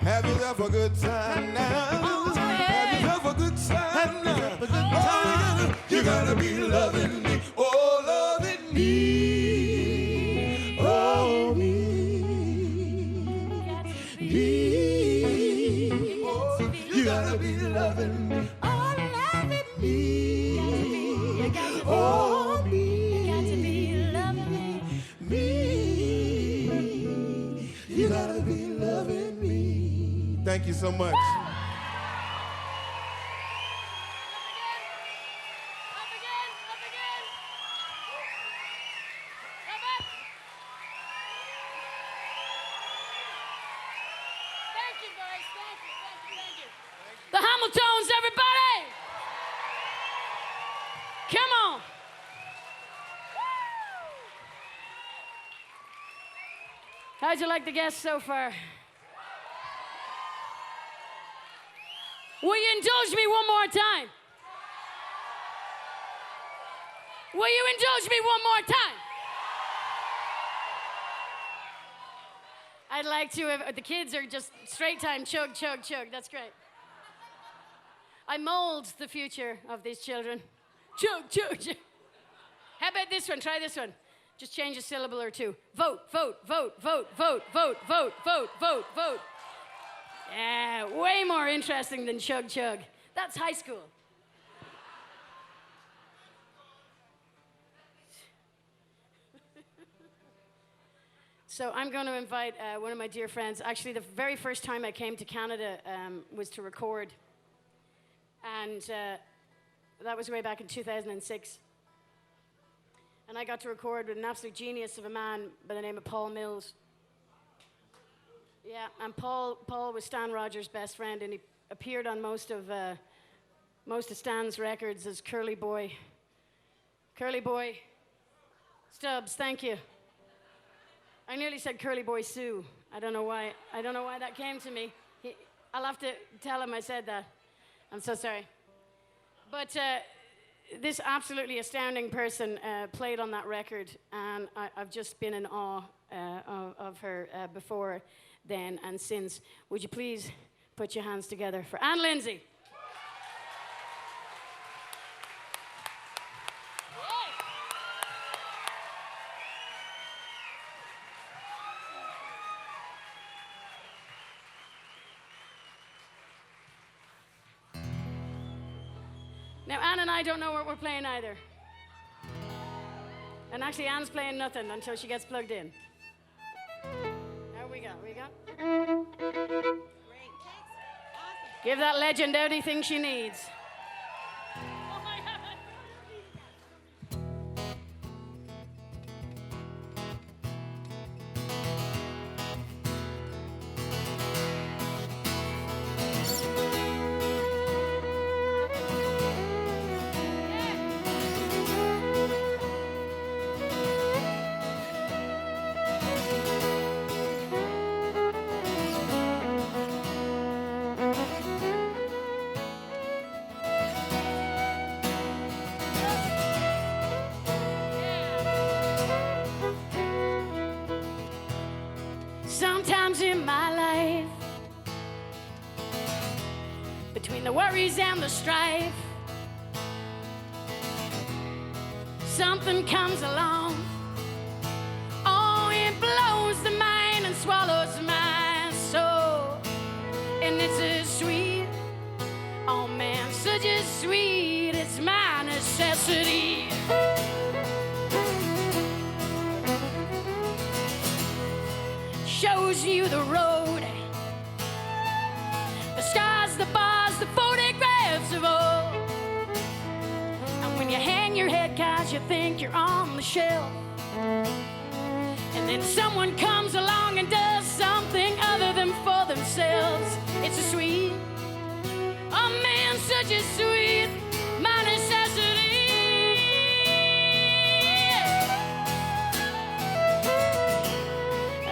Have yourself a good time now. Have yourself a good time now. Oh, you gotta be loving me. Oh, loving me. Oh, me. Oh, you gotta be loving me. Oh, loving me. Oh, me. You got to be loving me. You gotta be loving me. Thank you so much. The Hamiltons, everybody! Come on. How'd you like the guests so far? Will you indulge me one more time? Will you indulge me one more time? I'd like to, the kids are just straight time, chug, chug, chug. That's great. I mold the future of these children. Chug, chug, chug. How about this one? Try this one. Just change a syllable or two. Vote, vote, vote, vote, vote, vote, vote, vote, vote, vote. Yeah, way more interesting than chug, chug. That's high school. So I'm going to invite one of my dear friends. Actually, the very first time I came to Canada was to record. And that was way back in 2006. And I got to record with an absolute genius of a man by the name of Paul Mills. Yeah, and Paul was Stan Rogers' best friend, and he appeared on most of Stan's records as Curly Boy. Curly Boy Stubbs, thank you. I nearly said Curly Boy Sue. I don't know why that came to me. I'll have to tell him I said that. I'm so sorry. But this absolutely astounding person played on that record, and I've just been in awe of her before then and since. Would you please put your hands together for Anne Lindsay? Now, Anne and I don't know what we're playing either. And actually, Anne's playing nothing until she gets plugged in. There we go, Give that legend everything she needs. Sometimes in my life, between the worries and the strife, something comes along. Oh, it blows the mind and swallows my soul. And it's as sweet, oh man, such a sweet, it's my necessity. Shows you the road, the stars, the bars, the photographs of old. And when you hang your head 'cause you think you're on the shelf, and then someone comes along and does something other than for themselves, it's a sweet, oh man, such a sweet, my necessity.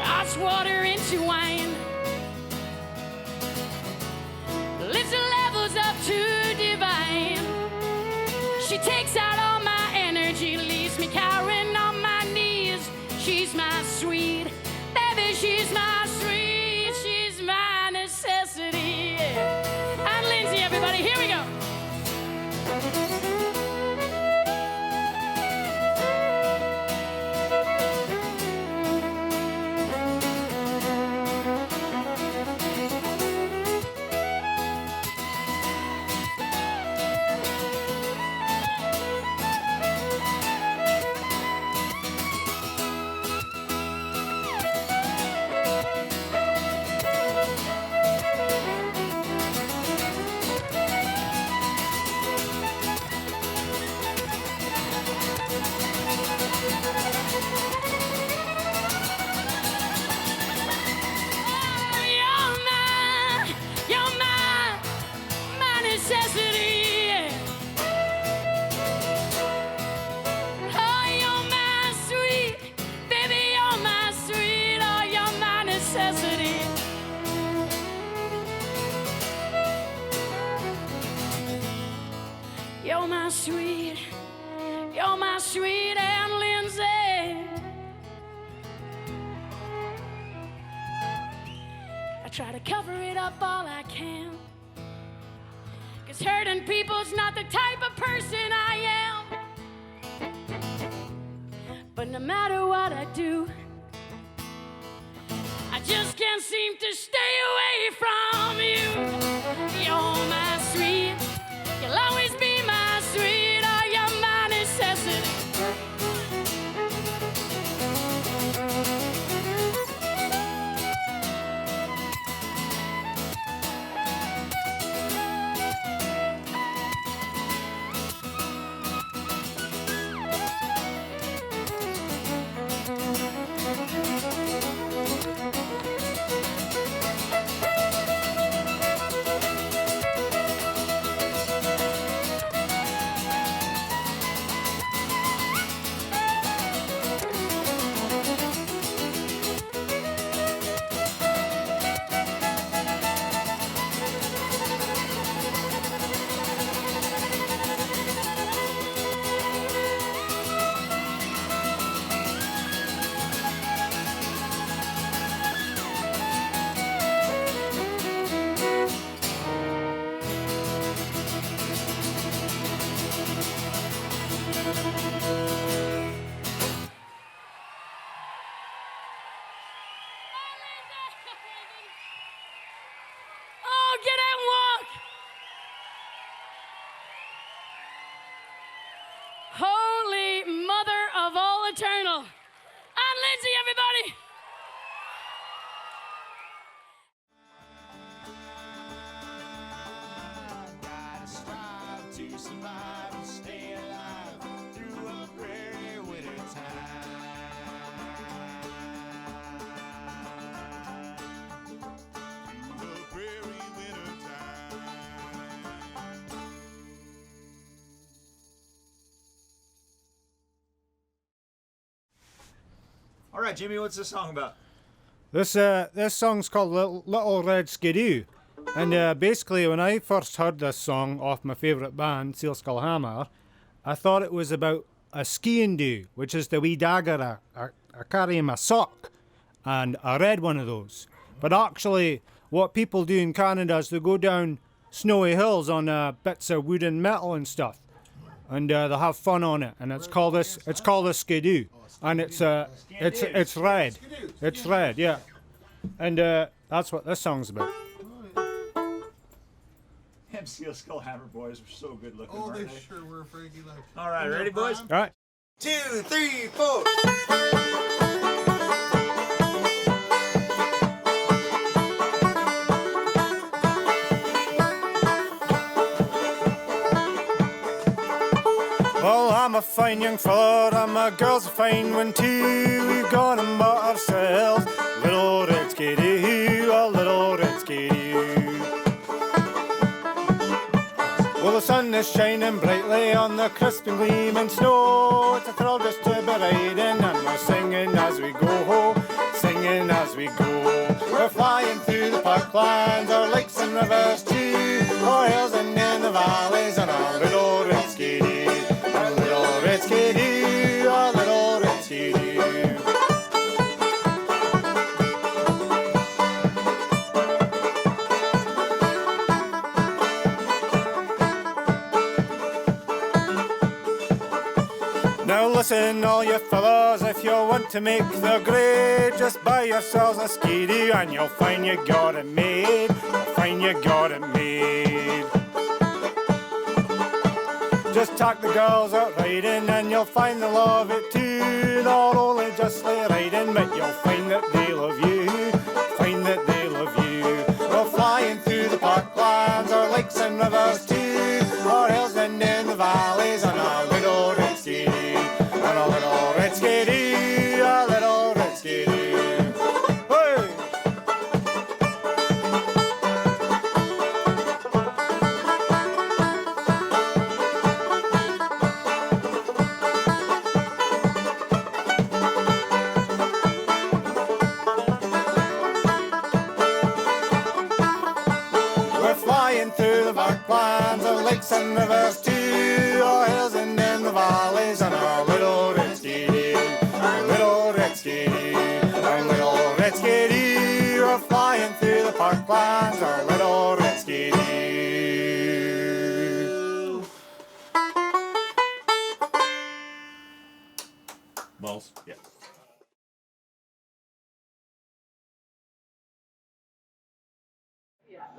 Ice water into wine, lifts the levels up to divine. She takes out all my energy, leaves me cowering on my knees. She's my sweet, baby, she's my sweet, she's my my sweet Aunt Lindsay. I try to cover it up all I can, 'cause hurting people's not the type of person I am. But no matter what I do, I just can't seem to stay away from you. You're my sweet, you'll always be my sweet, oh, you're my necessity. Oh, get out and walk. Holy Mother of all eternal. Aunt Lindsay, everybody. Gotta strive to survive and stay alive through a prairie winter time. Through a prairie winter time. All right, Jimmy, what's this song about? This song's called Little Red Skidoo, and basically when I first heard this song off my favourite band, Seal Skull Hammer, I thought it was about a skiing do, which is the wee dagger I carry in my sock, and I read one of those. But actually, what people do in Canada is they go down snowy hills on bits of wood and metal and stuff, and they have fun on it, and it's called a skidoo. And it's red. It's red, yeah. And that's what this song's about. Them Seal Skull Hammer boys were so good looking. Oh, weren't they sure were, Frankie. Like, all right, ready, boys? All right. 2, 3, 4. Well, I'm a fine young fella, and my girl's a fine one too. We've gone and bought ourselves little red skidoo, a little red skidoo. Well, the sun is shining brightly on the crisp and gleaming snow. It's a thrill just to be riding, and we're singing as we go, singing as we go. We're flying through the parklands, our lakes and rivers too, our hills and in the valleys, and our little red skidoo. Red skidoo, a little red skidoo. Now listen, all you fellas, if you want to make the grade, just buy yourselves a skidoo and you'll find you got it made. You'll find you got it made. Just talk the girls out riding and you'll find they'll love it too. Not only just like riding, but you'll find that they love you. Find that they love you. We're flying through the parklands, our lakes and rivers too, our hills and in the valleys, and our little red skidoo. And a little red skidoo, a little red skidoo. Hey! We're flying through the parklands, our lakes and rivers too, our valleys and our little red skidoo. Our little red skidoo. Our little red skidoo. We're flying through the parklands. Our little red skidoo. Balls. Yeah.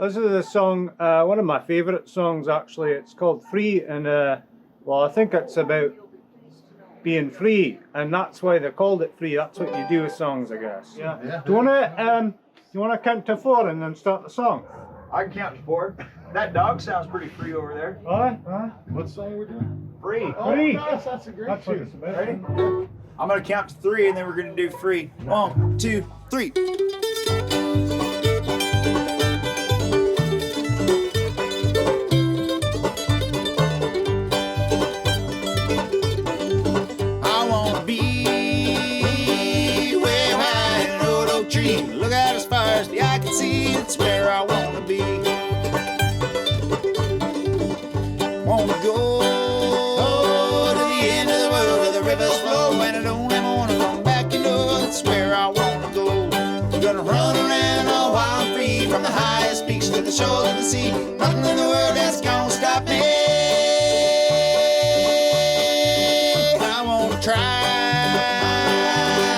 This is the song, one of my favourite songs actually. It's called Free, and well, I think it's about being free, and that's why they called it Free. That's what you do with songs, I guess. Yeah. Do you wanna count to 4 and then start the song? I can count to 4. That dog sounds pretty free over there. Aye. What song are we doing? Free. Free. Gosh, that's a great That's what tune. it's about. Ready? I'm gonna count to 3 and then we're gonna do free. 1, 2, 3. I wanna be way high in an old oak tree. Look out as far as the eye can see. It's where I wanna be. Wanna go to the end of the world where the rivers flow, and I don't ever wanna come back. You know that's where I wanna go. Gonna run around all wild and free, from the highest peaks to the shores of the sea. Nothing in the world that's gonna stop me. Try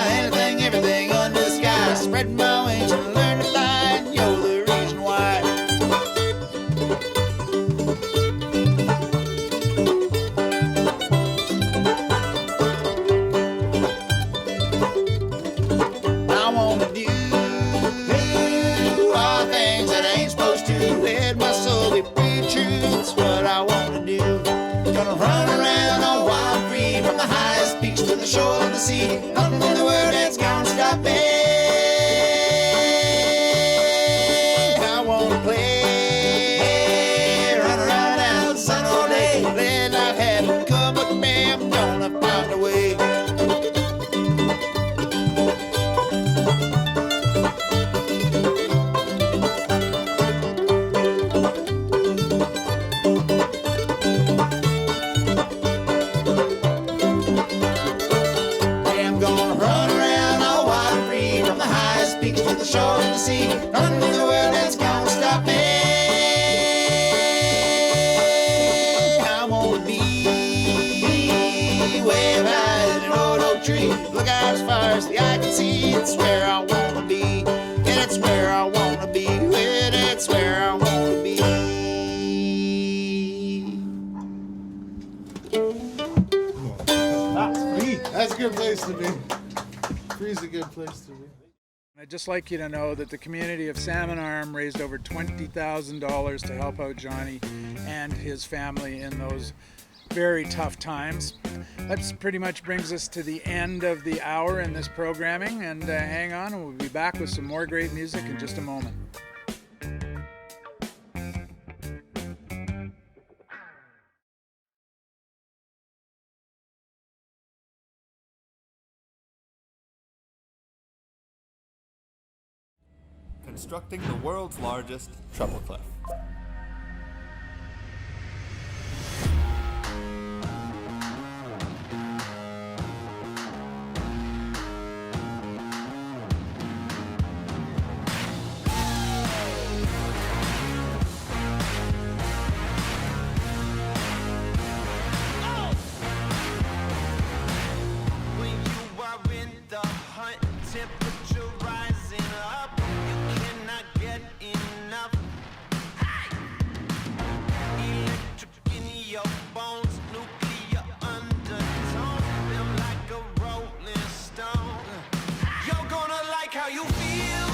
anything, everything under the sky. Spread my wings and learn to fly, and you're the reason why. I wanna do all the things that I ain't supposed to. Let my soul be free, true. That's what I wanna do. Gonna run around all wild, free, from the highest peaks to the shore of the sea. Nothing in the world that's gonna stop me. I wanna play, run around out the sun all day. Let life have it, come with me. I'm gonna find a way. Shore of the sea, nothing in the world that's gonna stop me. I wanna be way high in an old oak tree. Look out as far as the eye can see. It's where I wanna be. Yeah, it's where I wanna be. Yeah, that's where I wanna be. That's free. That's a good place to be. Free's a good place to be. I'd just like you to know that the community of Salmon Arm raised over $20,000 to help out Johnny and his family in those very tough times. That pretty much brings us to the end of the hour in this programming, and hang on, and we'll be back with some more great music in just a moment. Constructing the world's largest treble clef. When you are in the hunt, temperature rising up, you cannot get enough. Electric in your bones, nuclear undertones, feel like a rolling stone. You're gonna like how you feel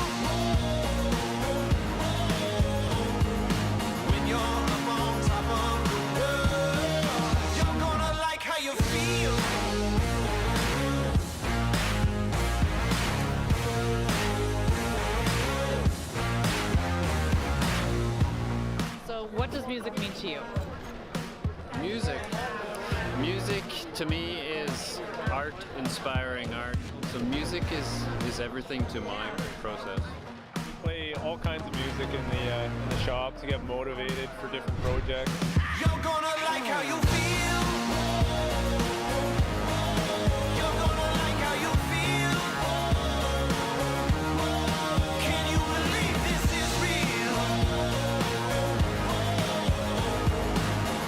when you're up on top of the world. You're gonna like how you feel. So what does music mean to you? Music to me is art, inspiring art. So music is everything to my process. We play all kinds of music in the shop to get motivated for different projects. You're gonna like how you feel. You're gonna like how you feel. Can you believe this is real?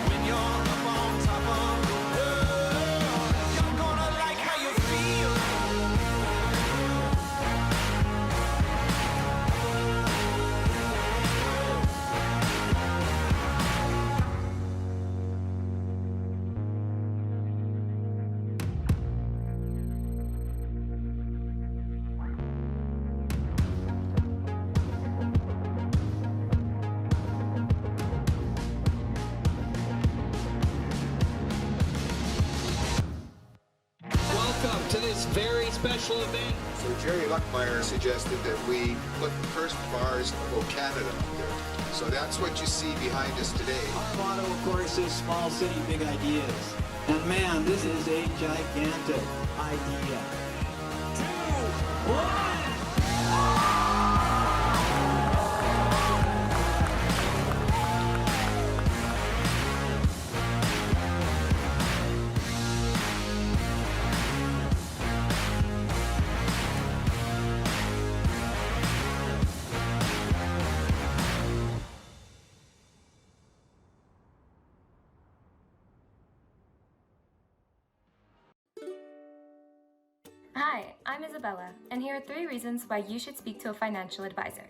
When you're up on top of the world, you're gonna like how you feel. Welcome to this very special event. So Jerry Luckmeyer suggested that we put the first bars of Canada up there. So that's what you see behind us today. Our motto, of course, is small city, big ideas. And man, this is a gigantic idea. 2, 1. Hi, I'm Isabella, and here are 3 reasons why you should speak to a financial advisor.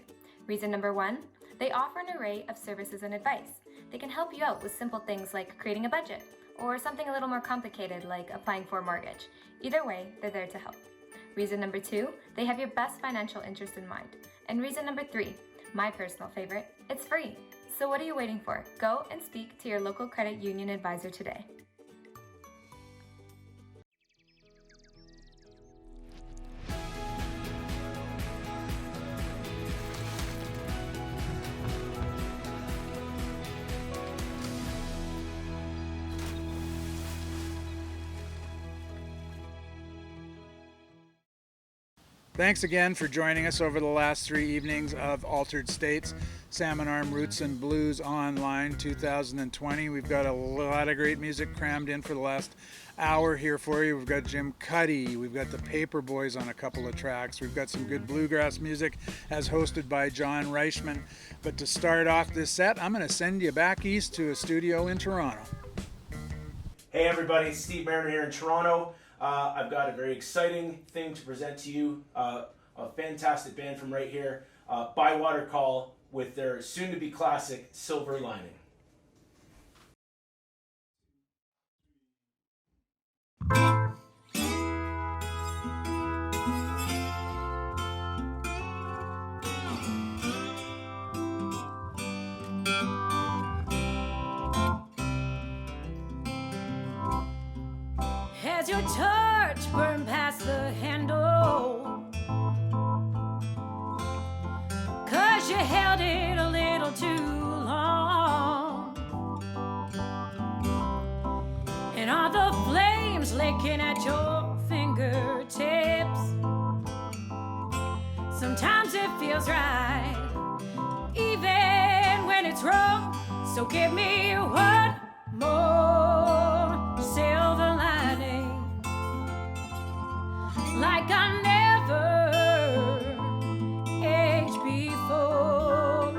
Reason number 1, they offer an array of services and advice. They can help you out with simple things like creating a budget, or something a little more complicated like applying for a mortgage. Either way, they're there to help. Reason number 2, they have your best financial interest in mind. And reason number 3, my personal favorite, it's free. So what are you waiting for? Go and speak to your local credit union advisor today. Thanks again for joining us over the last 3 evenings of Altered States, Salmon Arm Roots and Blues Online 2020. We've got a lot of great music crammed in for the last hour here for you. We've got Jim Cuddy, we've got the Paper Boys on a couple of tracks, we've got some good bluegrass music as hosted by John Reichman. But to start off this set, I'm going to send you back east to a studio in Toronto. Hey everybody, Steve Mariner here in Toronto. I've got a very exciting thing to present to you. A fantastic band from right here, Bywater Call, with their soon-to-be classic, Silver Lining. As your touch burned past the handle, 'cause you held it a little too long, and all the flames licking at your fingertips. Sometimes it feels right, even when it's wrong. So give me one more silver lining, like I never aged before.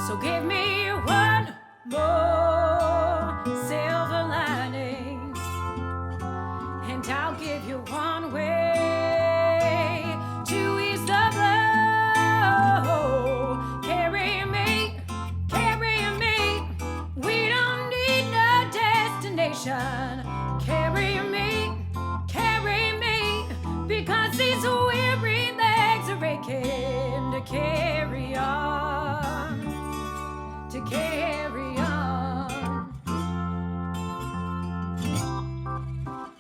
So give me one more silver lining, and I'll give you one way to ease the blow. Carry me, we don't need no destination. Carry me, because these weary legs are aching to carry on, to carry on.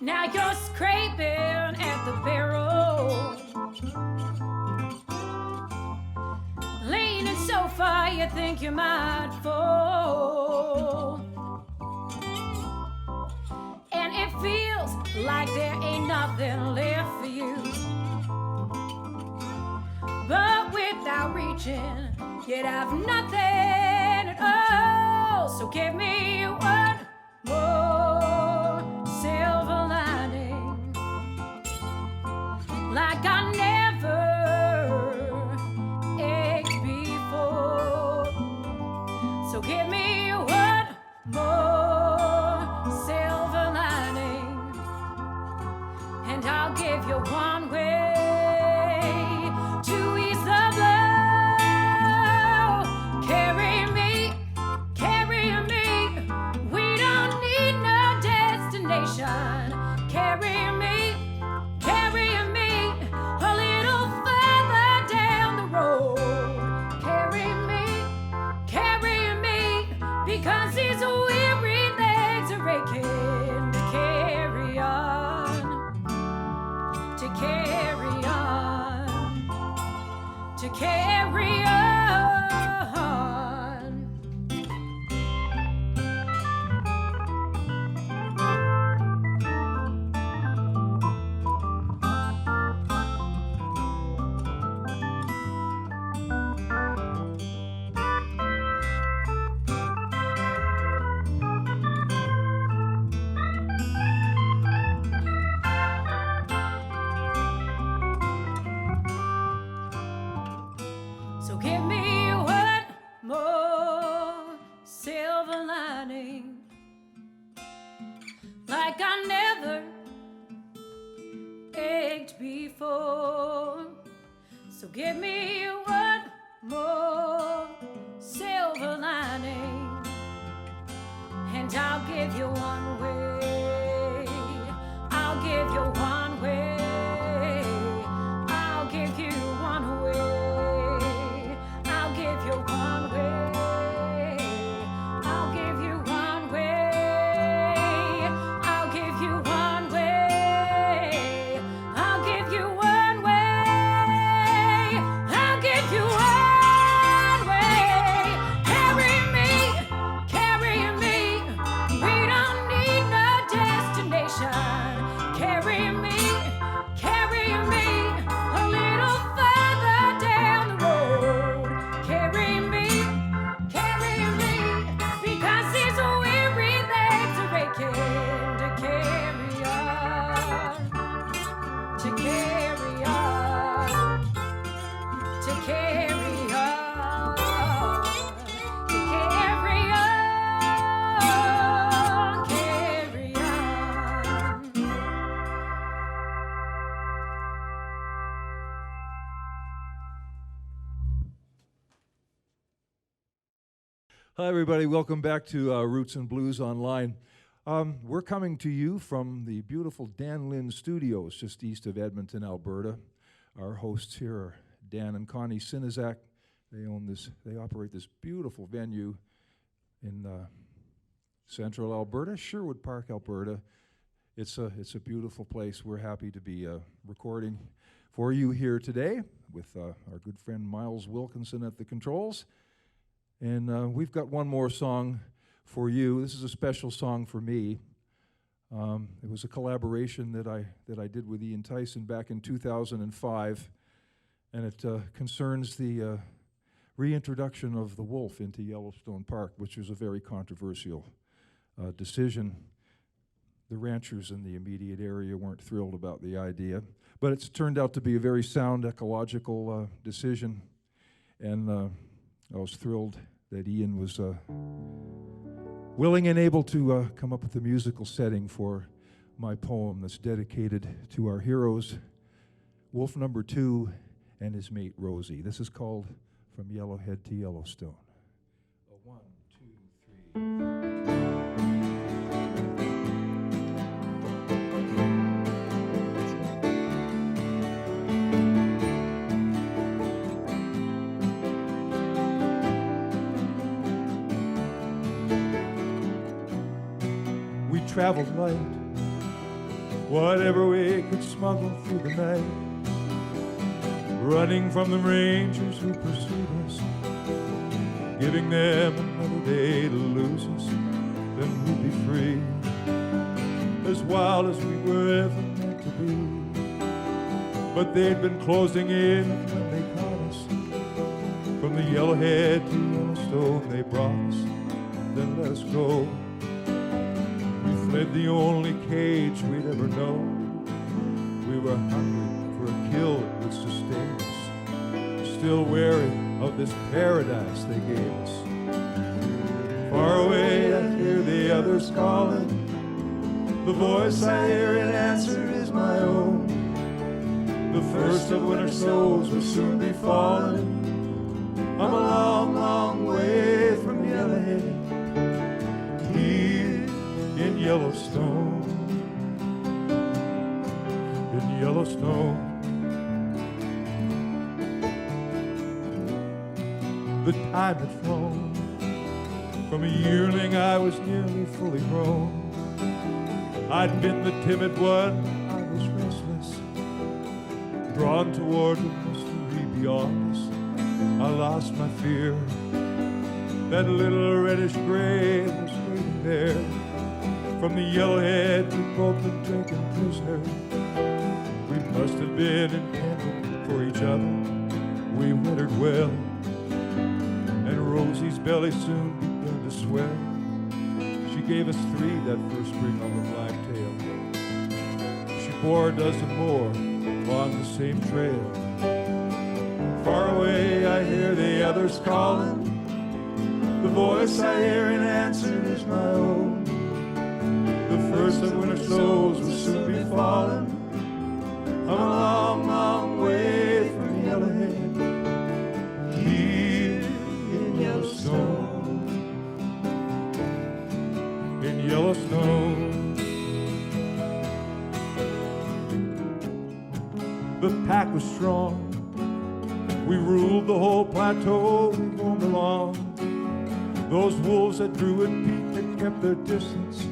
Now you're scraping at the barrel, leaning so far you think you might fall, and it feels like there ain't nothing left for you. But without reaching, you'd have nothing at all. So give me one more So give me one more silver lining, and I'll give you one way. I'll give you one way. I'll give you one way. I'll give you one way. I'll give you one way. I'll give you one way. I'll give you one way. I'll give you one way. Carry me, carry me. We don't need no destination. Carry me, carry me a little further down the road. Carry me, because these weary legs are aching to carry on, to carry on, to carry on, to carry on, carry on. Hi, everybody. Welcome back to Roots and Blues Online. We're coming to you from the beautiful Dan Lynn Studios, just east of Edmonton, Alberta. Our hosts here are Dan and Connie Sinizak. They operate this beautiful venue in central Alberta, Sherwood Park, Alberta. It's a beautiful place. We're happy to be recording for you here today with our good friend Miles Wilkinson at the controls. And we've got one more song for you. This is a special song for me. It was a collaboration that I did with Ian Tyson back in 2005, and it concerns the reintroduction of the wolf into Yellowstone Park, which was a very controversial decision. The ranchers in the immediate area weren't thrilled about the idea, but it's turned out to be a very sound ecological decision, and I was thrilled that Ian was willing and able to come up with a musical setting for my poem that's dedicated to our heroes, Wolf number 2 and his mate Rosie. This is called From Yellowhead to Yellowstone. 1, 2, 3. Traveled light, whatever we could smuggle through the night, running from the rangers who pursued us, giving them another day to lose us, then we'd be free, as wild as we were ever meant to be. But they'd been closing in when they caught us, from the Yellowhead to Yellowstone they brought us, then let us go. Fled the only cage we'd ever known. We were hungry for a kill that would sustain us, still wary of this paradise they gave us. Far away I hear the others calling. The voice I hear in answer is my own. The first of winter snows will soon be falling. I'm a long, long way from Yellowhead. In Yellowstone, in Yellowstone. The time had flown. From a yearling I was nearly fully grown. I'd been the timid one, I was restless, drawn toward the mystery beyond us. I lost my fear. That little reddish gray was waiting there. From the Yellowhead we'd both been taken prisoner. We must have been intended for each other. We wintered well, and Rosie's belly soon began to swell. She gave us 3 that first spring on the blacktail. She bore a dozen more along the same trail. Far away I hear the others calling. The voice I hear in answer is my own. The first of winter snows will soon be falling. I'm a long, long way from Yellowhead. Yellowstone, in Yellowstone. The pack was strong. We ruled the whole plateau. We roamed along. Those wolves at Druid Peak had kept their distance,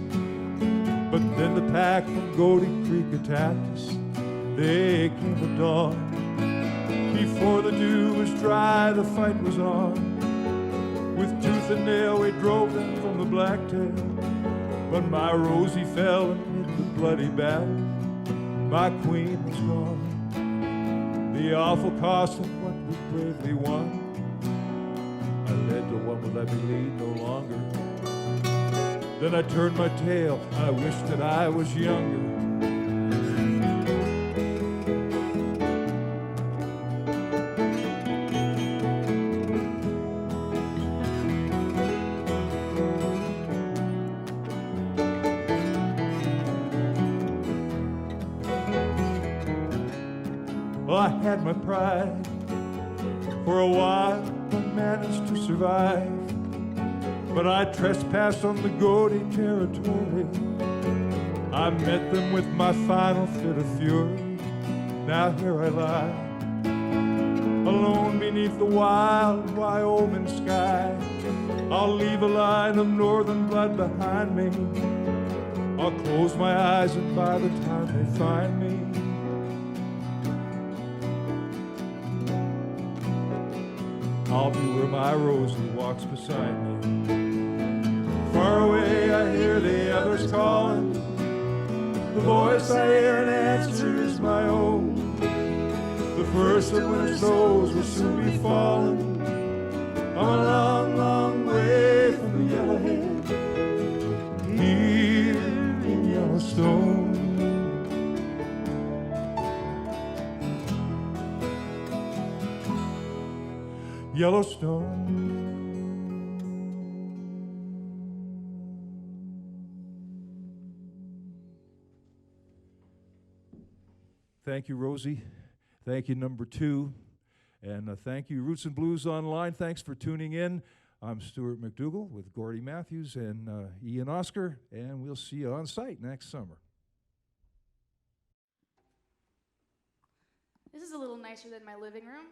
but then the pack from Goaty Creek attacked us. They came at dawn. Before the dew was dry, the fight was on. With tooth and nail, we drove them from the blacktail. But my Rosie fell amid the bloody battle. My queen was gone. The awful cost of what we bravely won. I led to one would let me lead no longer. Then I turned my tail. I wished that I was younger. Well, I had my pride. For a while, I managed to survive. But I trespassed on the Goaty territory. I met them with my final fit of fury. Now here I lie, alone beneath the wild Wyoming sky. I'll leave a line of northern blood behind me. I'll close my eyes and by the time they find me, I'll be where my Rosie walks beside me. Far away I hear the others calling. The voice I hear in answer is my own. The first of winter's snows will soon be falling. I'm a long, long way from the yellowhead, here in Yellowstone. Yellowstone. Thank you, Rosie. Thank you, number 2. And thank you, Roots and Blues Online. Thanks for tuning in. I'm Stuart McDougall with Gordy Matthews and Ian Oscar, and we'll see you on site next summer. This is a little nicer than my living room.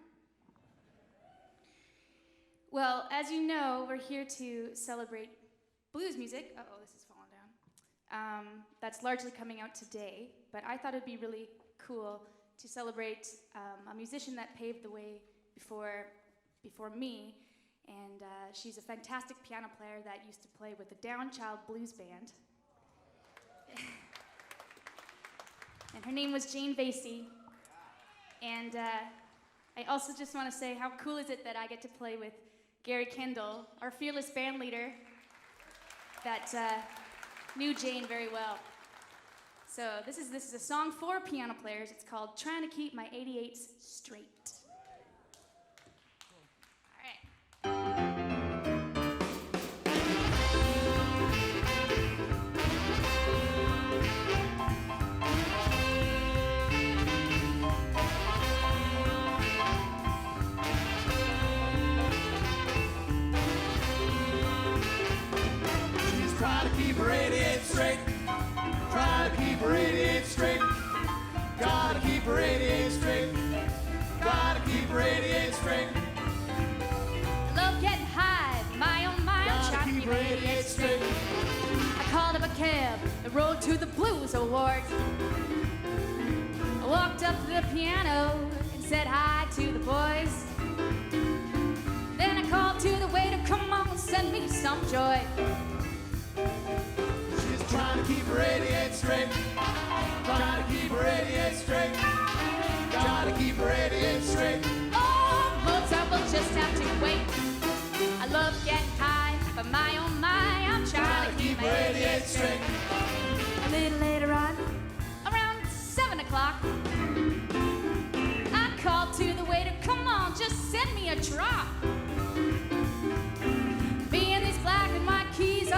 Well, as you know, we're here to celebrate blues music. Uh-oh, this is falling down. That's largely coming out today, but I thought it'd be really cool to celebrate a musician that paved the way before me, and she's a fantastic piano player that used to play with the Downchild Blues Band. And her name was Jane Vasey. And I also just want to say, how cool is it that I get to play with Gary Kendall, our fearless band leader, that knew Jane very well. So this is a song for piano players. It's called Trying to Keep My 88s Straight. Try to keep her 88 straight. Try to keep her 88 straight. Gotta keep her 88 straight. Gotta keep her 88 straight. I love getting high, my oh my, I'm trying to keep her 88 straight. I called up a cab and rode to the Blues Awards. I walked up to the piano and said hi to the boys. Then I called to the waiter, come on, send me some joy. She's trying to keep her 88 straight. Trying to keep her 88 straight. Gotta keep her 88 straight. Oh, Mozart will just have to wait. I love getting high, but my oh my, I'm trying to keep my 88 straight. A little later on, around 7 o'clock, I called to the waiter, come on, just send me a drop. Me and these black and white keys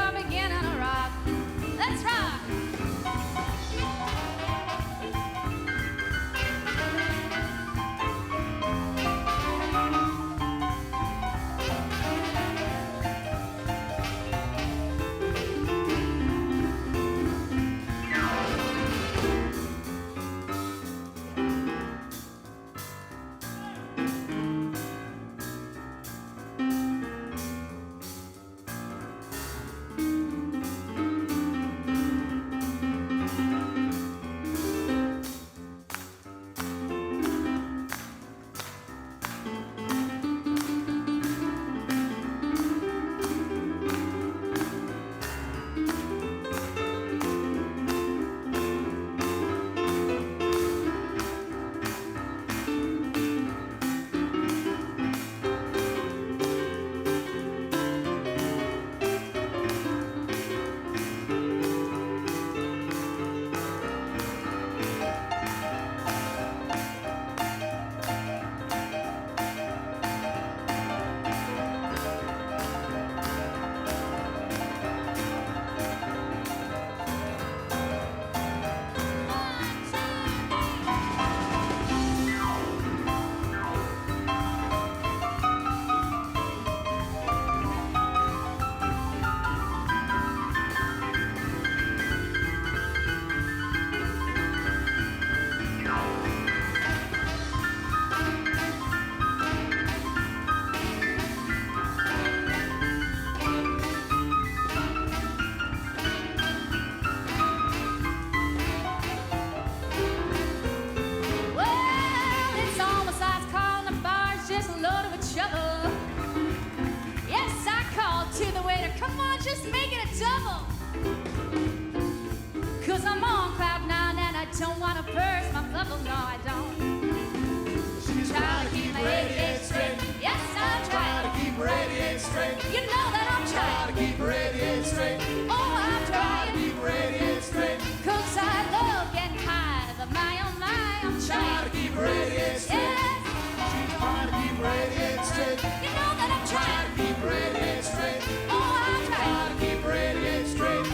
straight. You know that I'm trying to keep radiating straight. Oh, I'm trying to keep radiating straight. 'Cause I love getting high, but my oh my, I'm trying to keep radiating straight. Yes. She's trying to keep radiating straight. You know that I'm trying to keep radiating straight. Oh, I'm trying to keep radiating straight.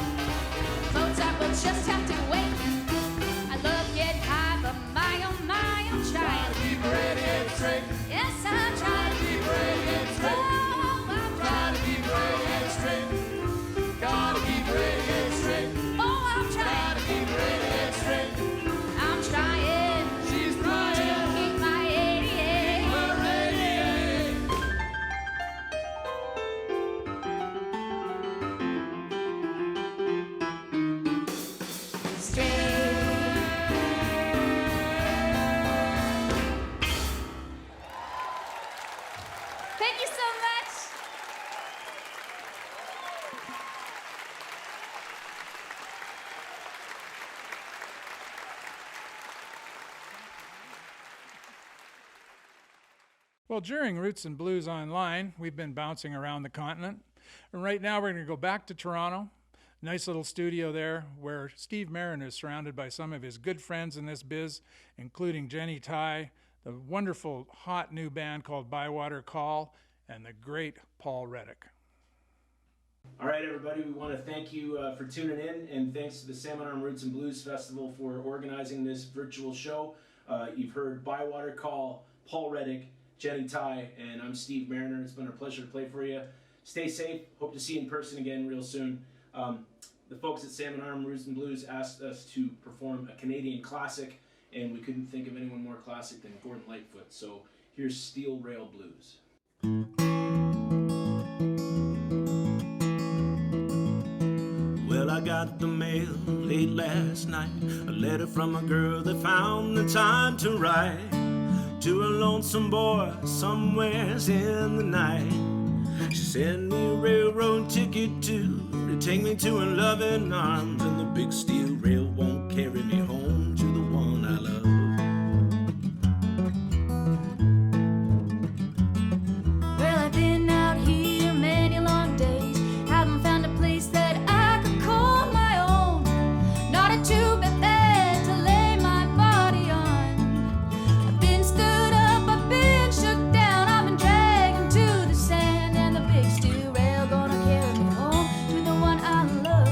Mozart will just have to wait. I love getting high, but my oh my, I'm trying to keep radiating straight. Yes, I'm trying to keep radiating straight. Oh, I'm trying to keep radiating straight. Gotta keep radiating straight. Oh, I'm trying to keep radiating straight. I'm trying. She's trying to keep my 88. Thank you so much. Well, during Roots and Blues Online, we've been bouncing around the continent. And right now we're going to go back to Toronto. Nice little studio there where Steve Mariner is surrounded by some of his good friends in this biz, including Jenny Tai, the wonderful hot new band called Bywater Call, and the great Paul Reddick. All right, everybody, we want to thank you for tuning in, and thanks to the Salmon Arm Roots and Blues Festival for organizing this virtual show. You've heard Bywater Call, Paul Reddick, Jenny Tai, and I'm Steve Mariner. It's been a pleasure to play for you. Stay safe. Hope to see you in person again real soon. The folks at Salmon Arm Roots and Blues asked us to perform a Canadian classic, and we couldn't think of anyone more classic than Gordon Lightfoot. So here's Steel Rail Blues. Well, I got the mail late last night, a letter from a girl that found the time to write to a lonesome boy somewheres in the night. She sent me a railroad ticket to take me to her loving arms, and the big steel rail won't carry me home to the one I love. Well, I've been out here many long days, haven't found a place that I could call my own. Not a two-bed bed to lay my body on. I've been stood up, I've been shook down, I've been dragged into the sand, and the big steel rail gonna carry me home to the one I love.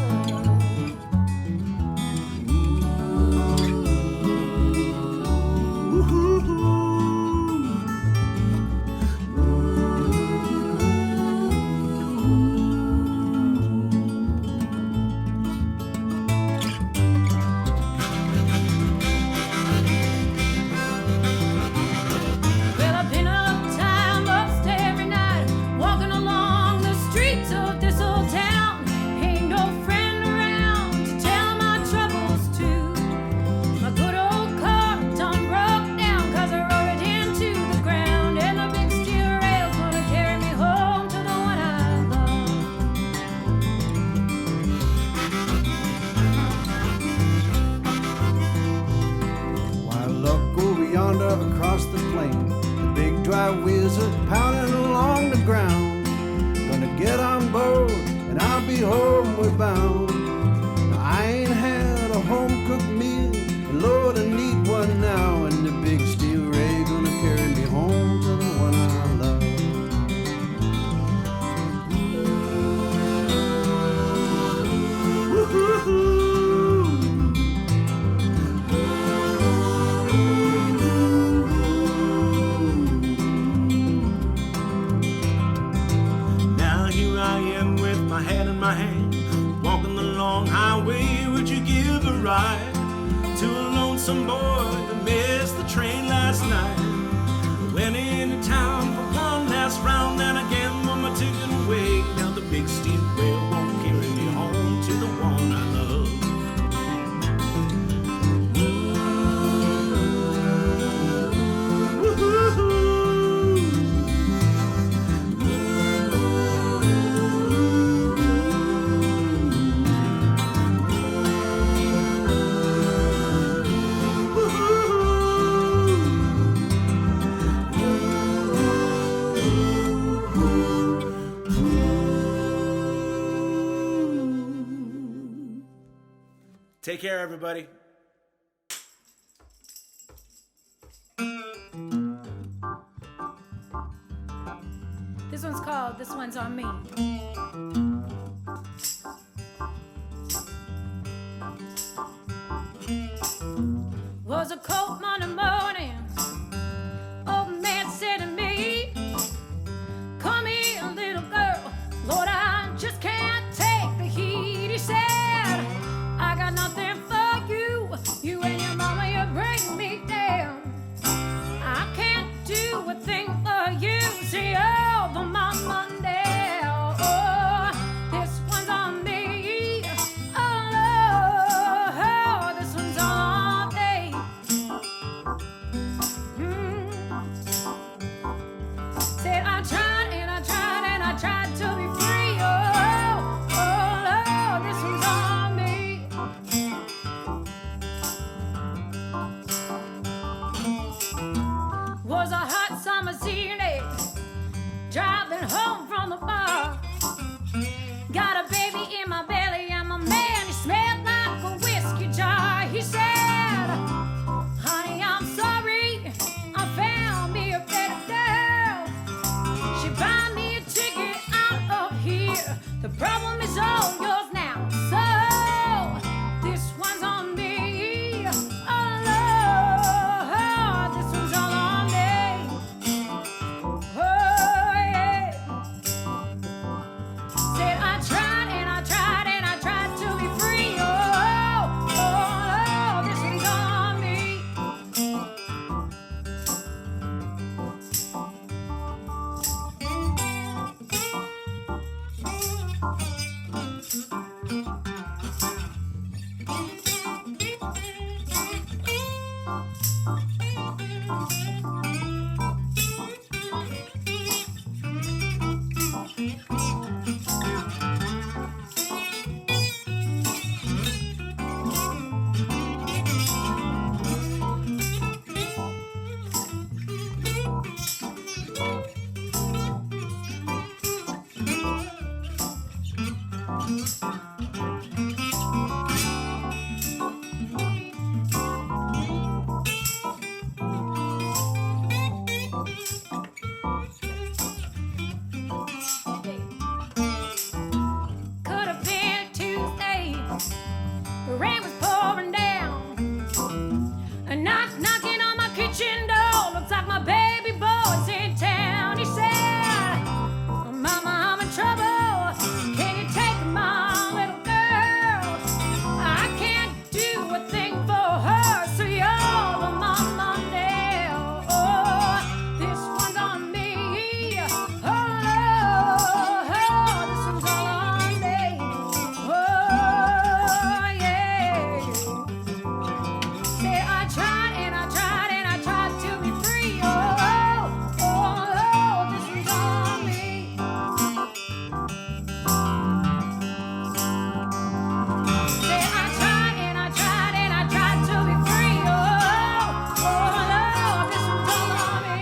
Well, I've been uptown most every night, walking along the streets of this old town. Ain't no friend around to tell my troubles to. My good old car done broke down 'cause I rode it into the ground, and the big steel rail's gonna carry me home to the one I love. Why, look over yonder across the plain, the big dry wizard pounding along the ground. Gonna get on board and I'll be homeward bound. Now, I ain't had a home-cooked meal, and Lord, I need one now. And the big steel rail gonna carry me home to the one I love. Woo-hoo-hoo. Now here I am with my hat in my hand, walking the long highway. Would you give a ride to a lonesome boy that missed the train last night? Went into town for one last round, and again on my ticket away. Now the big steel rail won't carry me home to the one I love. Take care, everybody. This one's called This One's on Me. Was a cold Monday morning. Old man said to me, "Come here, little girl. Lord, I just can't take the heat." He said, "I got nothing for you. You and your mama, you bring me down. I can't do a thing for you. See, oh, the mama now. Oh, this one's on me. Oh, oh, this one's on me." Said I tried and I tried and I tried to be free. Oh, oh, oh, this one's on me. Was a hot summer's evening, driving home from the bar. Got a baby in my belly and my man, he smelled like a whiskey jar. He said, "Honey, I'm sorry, I found me a better girl. She buy me a ticket out of here. The problem is all yours now. So this one's on me. Oh, Lord, this one's all on me. Oh, yeah." Said I tried and I tried and I tried to be free. Oh, oh, this one's on me. Could have been Tuesday. The rain was pouring down. A knock knocking on my kitchen door. Looks like my baby boy's in town. He said, "Mama, I'm in trouble. Can you take my little girl? I can't do a thing for her, so you're the mama now. Oh, this one's on me. Oh, this one's all on me. Oh, yeah." Say I tried and I tried and I tried to be free. Oh, oh, this one's on me. Say I tried and I tried and I tried to be free. Oh, oh, this one's all on me.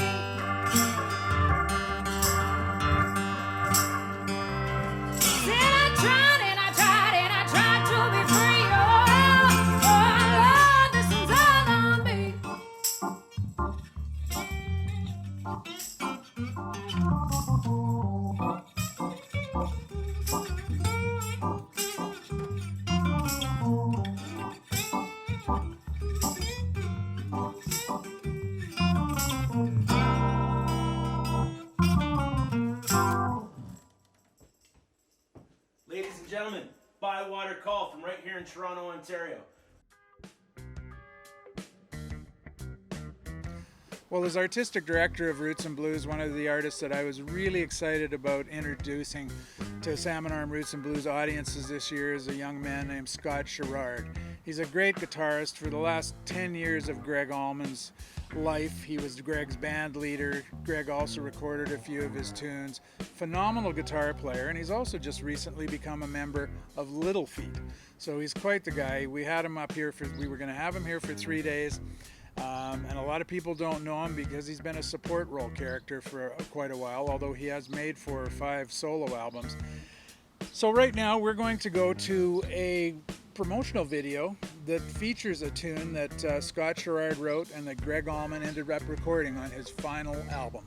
Say I tried and I tried and I tried to be free. Oh, oh, this one's all on me. Ladies and gentlemen, Bywater Call from right here in Toronto, Ontario. Well, as artistic director of Roots and Blues, one of the artists that I was really excited about introducing to Salmon Arm Roots and Blues audiences this year is a young man named Scott Sherrard. He's a great guitarist. For the last 10 years of Greg Allman's life, he was Greg's band leader. Greg also recorded a few of his tunes. Phenomenal guitar player, and he's also just recently become a member of Little Feat. So he's quite the guy. We had him up here we were going to have him here for 3 days. And a lot of people don't know him because he's been a support role character for quite a while, although he has made 4 or 5 solo albums. So right now we're going to go to a promotional video that features a tune that Scott Sherrard wrote and that Greg Allman ended up recording on his final album.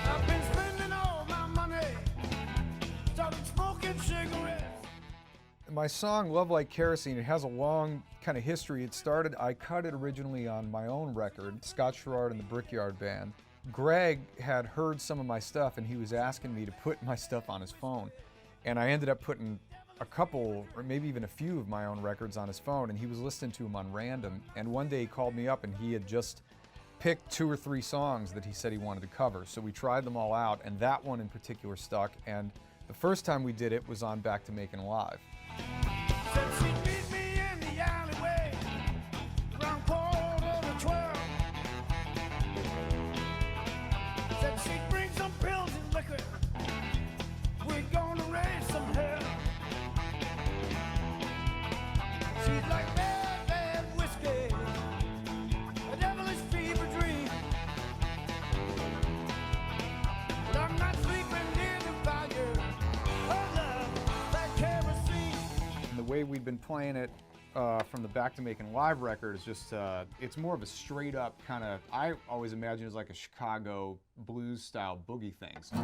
I've been spending all my money, started smoking cigarettes. My song Love Like Kerosene, it has a long kind of history. I cut it originally on my own record, Scott Sherrard and the Brickyard Band. Greg had heard some of my stuff and he was asking me to put my stuff on his phone. And I ended up putting a couple, or maybe even a few of my own records on his phone, and he was listening to them on random. And one day he called me up and he had just picked 2 or 3 songs that he said he wanted to cover. So we tried them all out, and that one in particular stuck. And the first time we did it was on Back to Making Live. Said she'd meet me in the alleyway around 11:45. Said she'd bring some pills and liquor. We're gonna raise some hell. She's like bad, bad whiskey, a devilish fever dream. But I'm not sleeping near the fire. Her love, that kerosene. And the way we've been playing it from the Back to Making Live record is just, it's more of a straight up kind of, I always imagine it as like a Chicago blues style boogie thing. So.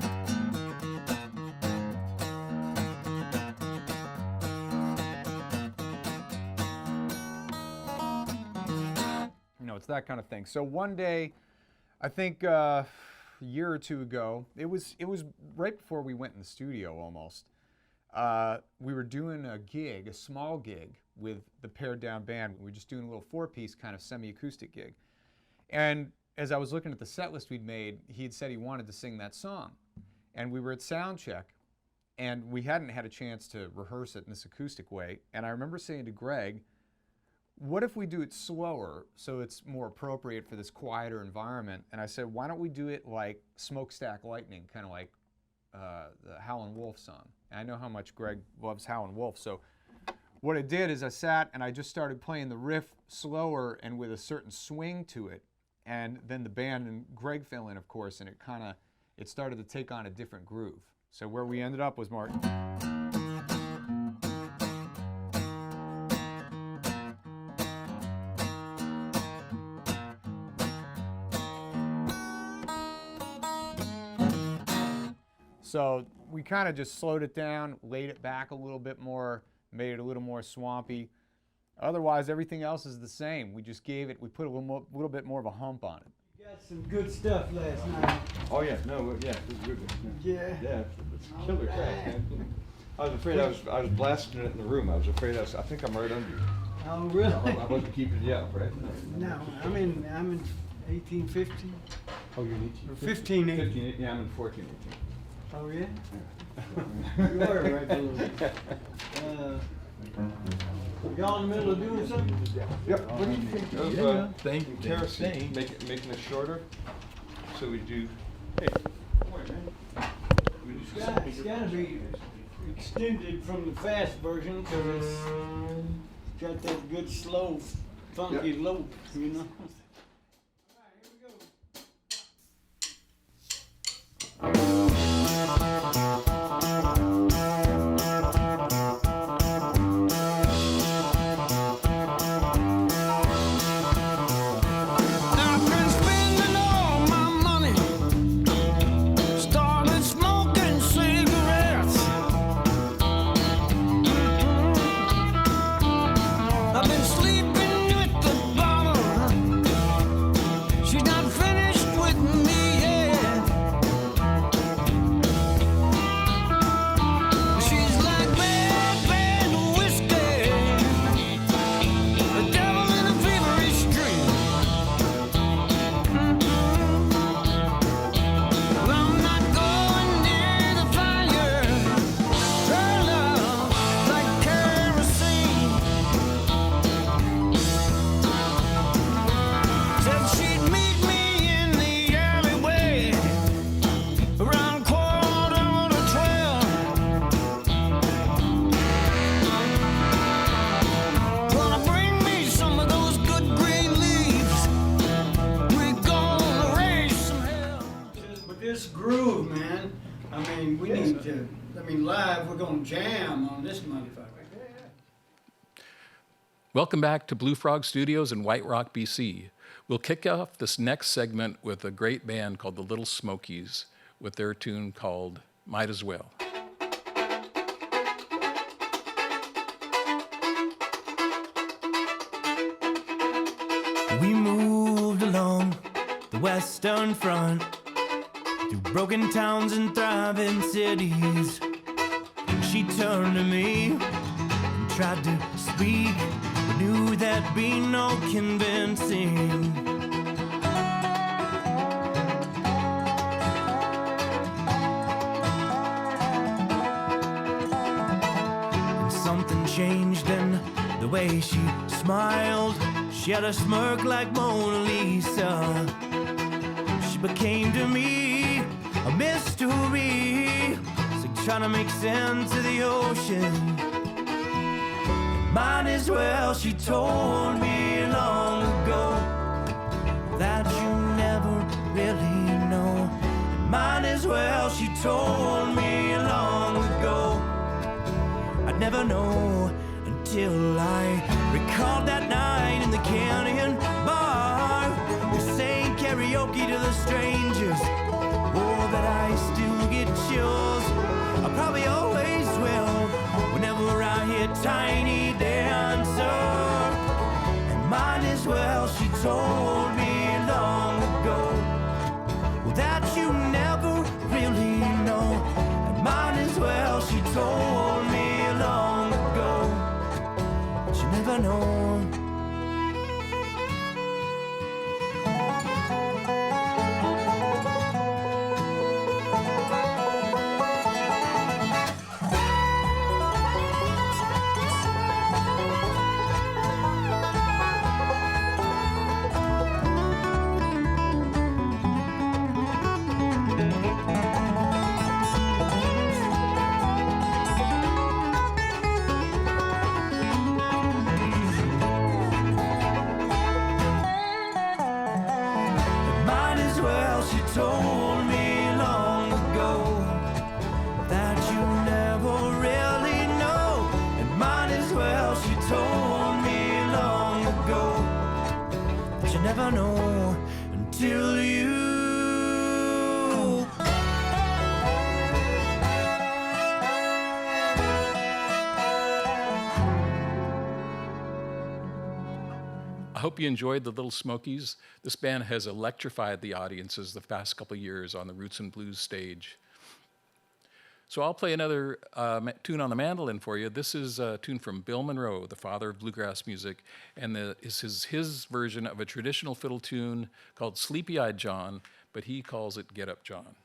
You know, it's that kind of thing. So one day, I think a year or two ago, it was right before we went in the studio almost. We were doing a gig, a small gig with the Pared Down Band. We were just doing a little 4-piece kind of semi-acoustic gig. And as I was looking at the set list we'd made, he had said he wanted to sing that song. And we were at sound check, and we hadn't had a chance to rehearse it in this acoustic way. And I remember saying to Greg, what if we do it slower so it's more appropriate for this quieter environment? And I said, why don't we do it like Smokestack Lightning, kind of like the Howlin' Wolf song. And I know how much Greg loves Howlin' Wolf, so what I did is I sat and I just started playing the riff slower and with a certain swing to it, and then the band and Greg fill in, of course, and it started to take on a different groove. So where we ended up was more. So we kind of just slowed it down, laid it back a little bit more, made it a little more swampy. Otherwise, everything else is the same. We just we put a little bit more of a hump on it. You got some good stuff last night. Oh yeah, no, yeah, it was good. Yeah. Yeah, it's killer track, man. I was afraid I was blasting it in the room. I was afraid I think I'm right under you. Oh really? I wasn't keeping you up, right? No, I'm in 1850. Oh, you're in 18. Or 1580. 15, yeah, I'm in 1418. Oh yeah? You are right there. Y'all in the middle of doing something? Yep. What do you think of thank you. kerosene? Making it shorter. So we do. Hey, It's got to be extended from the fast version because it's got that good slow, funky lope, you know. I've been sleeping with the bottle live. We're going to jam on this motherfucker. Welcome back to Blue Frog Studios in White Rock, BC. We'll kick off this next segment with a great band called the Little Smokies with their tune called Might As Well. We moved along the Western Front through broken towns and thriving cities. She turned to me and tried to speak, but knew there'd be no convincing. And something changed in the way she smiled. She had a smirk like Mona Lisa. She became to me a mystery. It's like trying to make sense of the ocean. Might as well, she told me long ago, that you never really know. Might as well, she told me long ago, I'd never know until I recalled that night in the Canyon bar. We sang karaoke to the strangers. Oh, but I still get chills. I probably always will whenever I hear Tiny Dancer. And might as well, she told me long ago, well, that you never really know. And might as well, she told me long ago, but you never know. Might as well, she told me long ago, that you never really know. And might as well, she told me long ago, that you never know until you. I hope you enjoyed the Little Smokies. This band has electrified the audiences the past couple of years on the Roots and Blues stage. So I'll play another tune on the mandolin for you. This is a tune from Bill Monroe, the father of bluegrass music, and this is his version of a traditional fiddle tune called Sleepy-Eyed John, but he calls it Get Up John.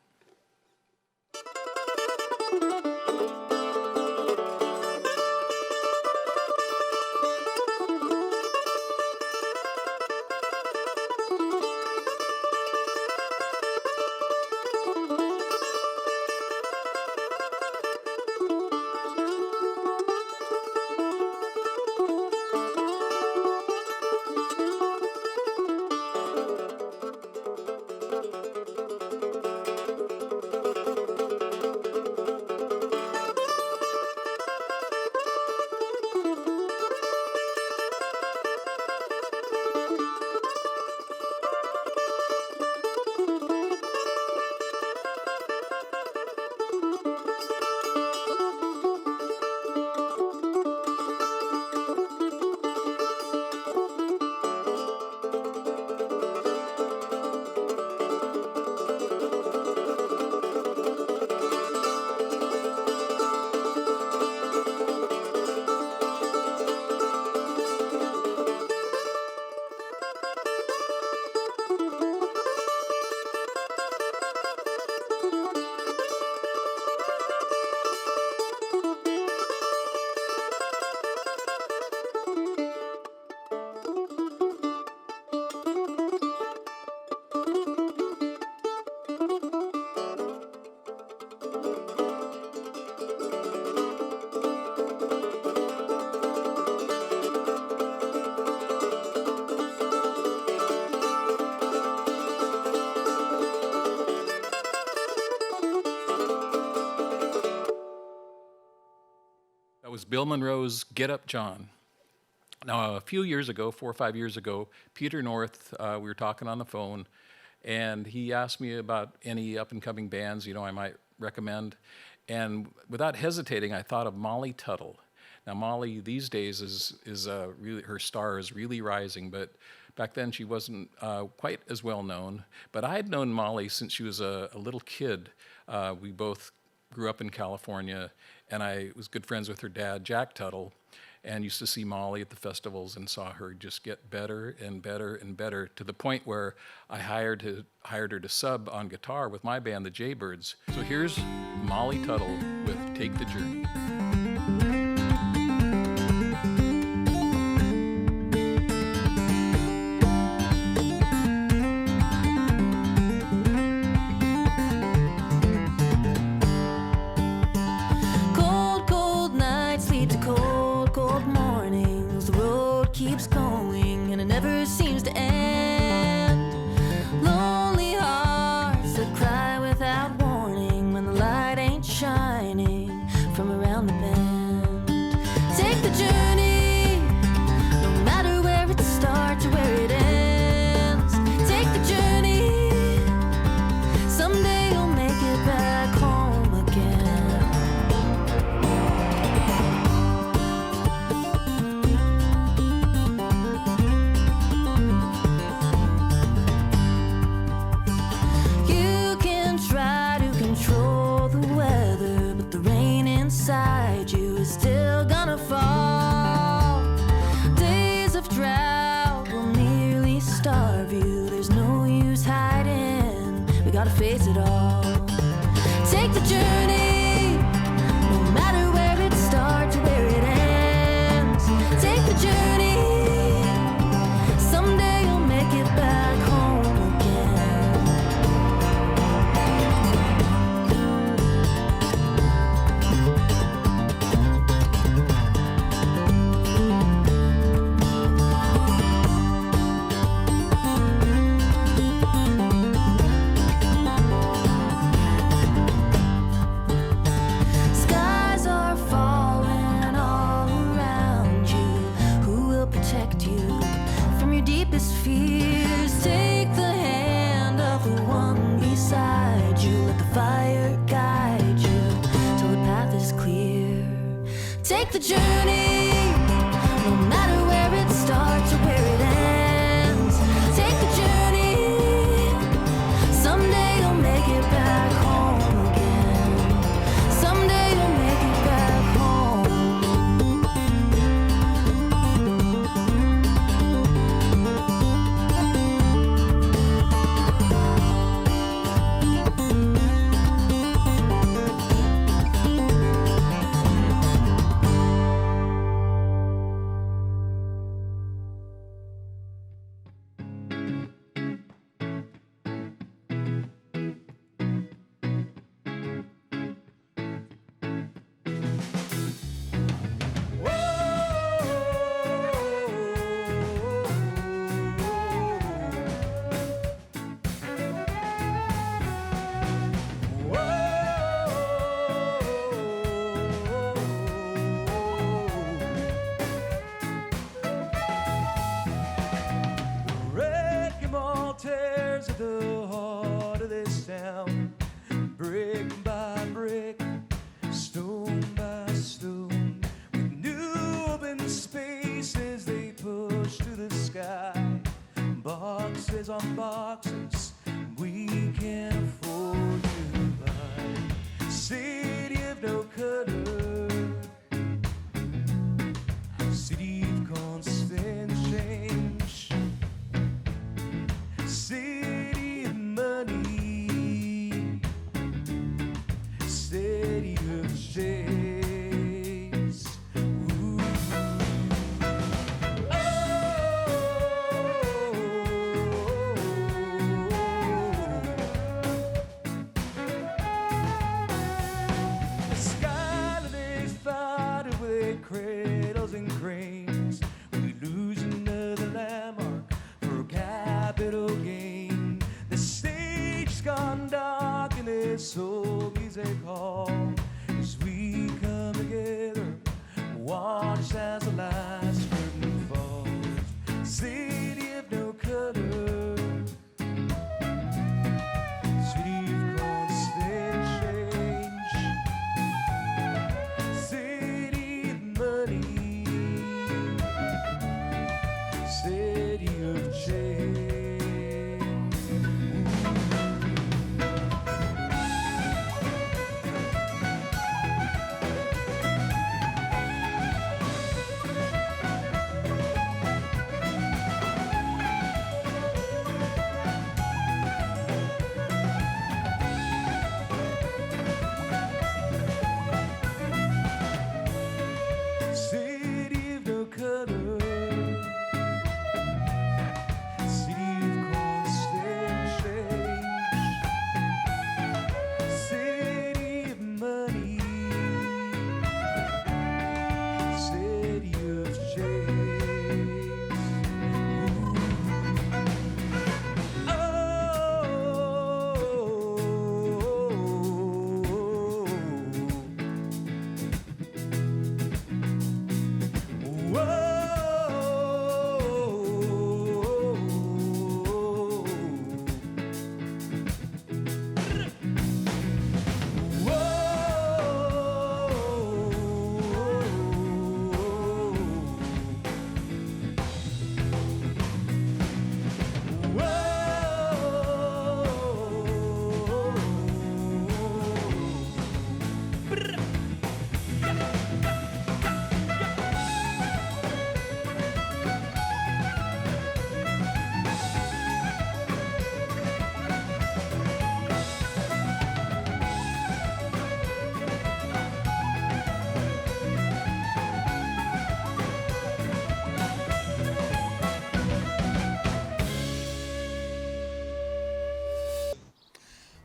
was Bill Monroe's Get Up John. Now, a few years ago, 4 or 5 years ago, Peter North, we were talking on the phone, and he asked me about any up-and-coming bands, I might recommend. And without hesitating, I thought of Molly Tuttle. Now, Molly these days is really, her star is really rising, but back then she wasn't quite as well known. But I had known Molly since she was a little kid. We both grew up in California, and I was good friends with her dad, Jack Tuttle, and used to see Molly at the festivals and saw her just get better and better and better, to the point where I hired her to sub on guitar with my band, the Jaybirds. So here's Molly Tuttle with Take the Journey. Cold, cold nights lead to cold, cold mornings. The road keeps going and it never seems to end. Lonely hearts that cry without warning when the light ain't shining from around the bend. Take the journey, no matter where it starts or where it ends. Take the journey, someday you'll make it back home again. You can try to control the weather, but the rain inside you is still gonna fall. Days of drought will nearly starve you. There's no use hiding, we gotta face it all. Take the journey, no matter where it starts or where it ends. Take the journey, someday you'll make it back home again. Skies are falling all around you. Who will protect you from your deepest fears? Take the hand of the one beside you. Let the fire guide you till the path is clear. Take the journey, no matter where it starts or where it ends. Take the journey, someday you'll make it back home again. Someday you'll make it back home. Wrecking ball tears at the heart of this town, brick by brick, stone by stone, with new open spaces they push to the sky, boxes on boxes we can't afford to buy. City of no color, city of constant change, city of money, city of shades. Ooh. The skyline they fight it with cradles and cranes. We lose another landmark for capital gain. The stage's gone dark and it's old music hall as we come together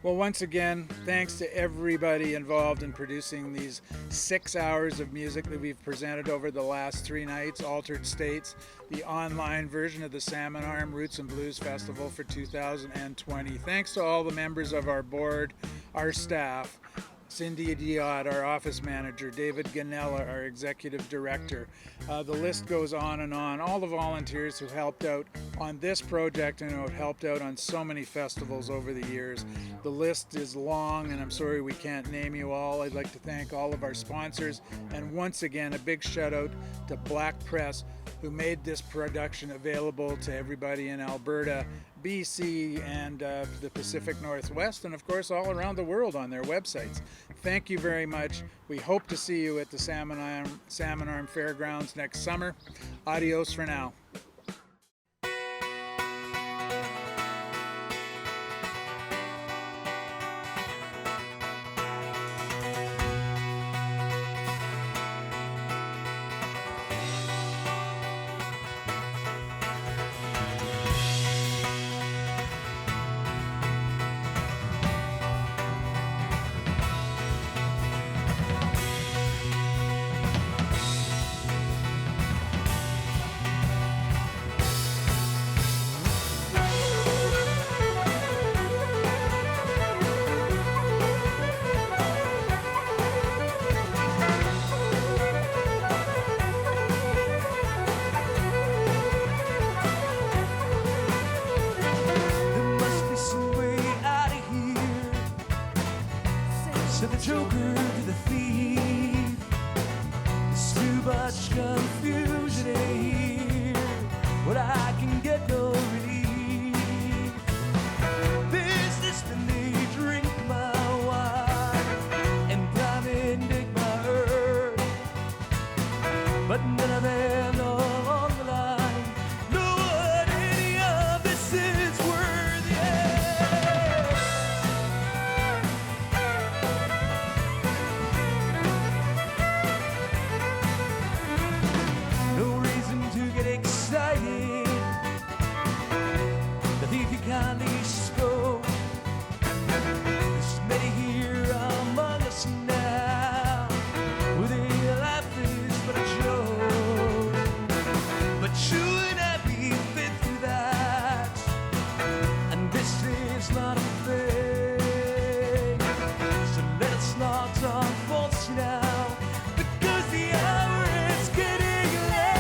Well, once again, thanks to everybody involved in producing these 6 hours of music that we've presented over the last 3 nights, Altered States, the online version of the Salmon Arm Roots and Blues Festival for 2020. Thanks to all the members of our board, our staff, Cindy Diot, our office manager, David Ganella, our executive director. The list goes on and on. All the volunteers who helped out on this project and who have helped out on so many festivals over the years. The list is long, and I'm sorry we can't name you all. I'd like to thank all of our sponsors, and once again, a big shout out to Black Press, who made this production available to everybody in Alberta, BC, and the Pacific Northwest, and of course all around the world on their websites. Thank you very much. We hope to see you at the Salmon Arm Fairgrounds next summer. Adios for now. Said the joker to the thief, there's too much confusion here, but I can get no relief. Businessmen, they drink my wine and climb and dig my earth, but none of them along the line know what any of this is worth. Kindly spoke. There's many here among us now, where their life is but a joke. But you and I, we've been through that, and this is not a thing. So let us not talk false now, because the hour is getting late.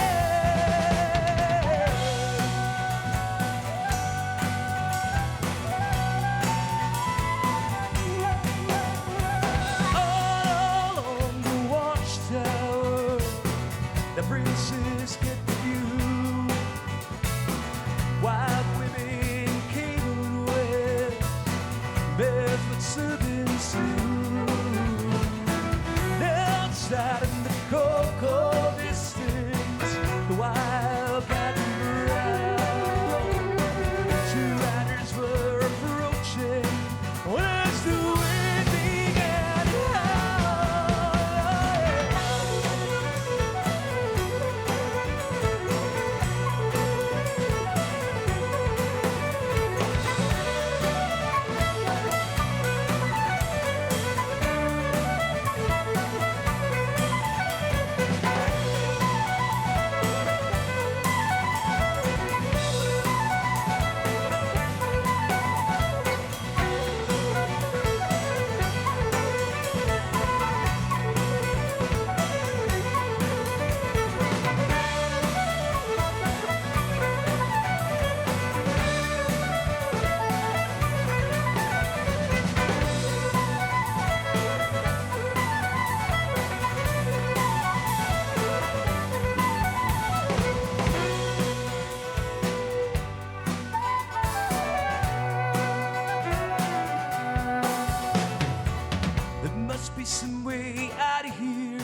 The princes get the view. Wild women came and went, barefoot servants too. Outside in the cold, cold distance, the wild cat and brown. Two riders were approaching when as the wind began to be some way out of here.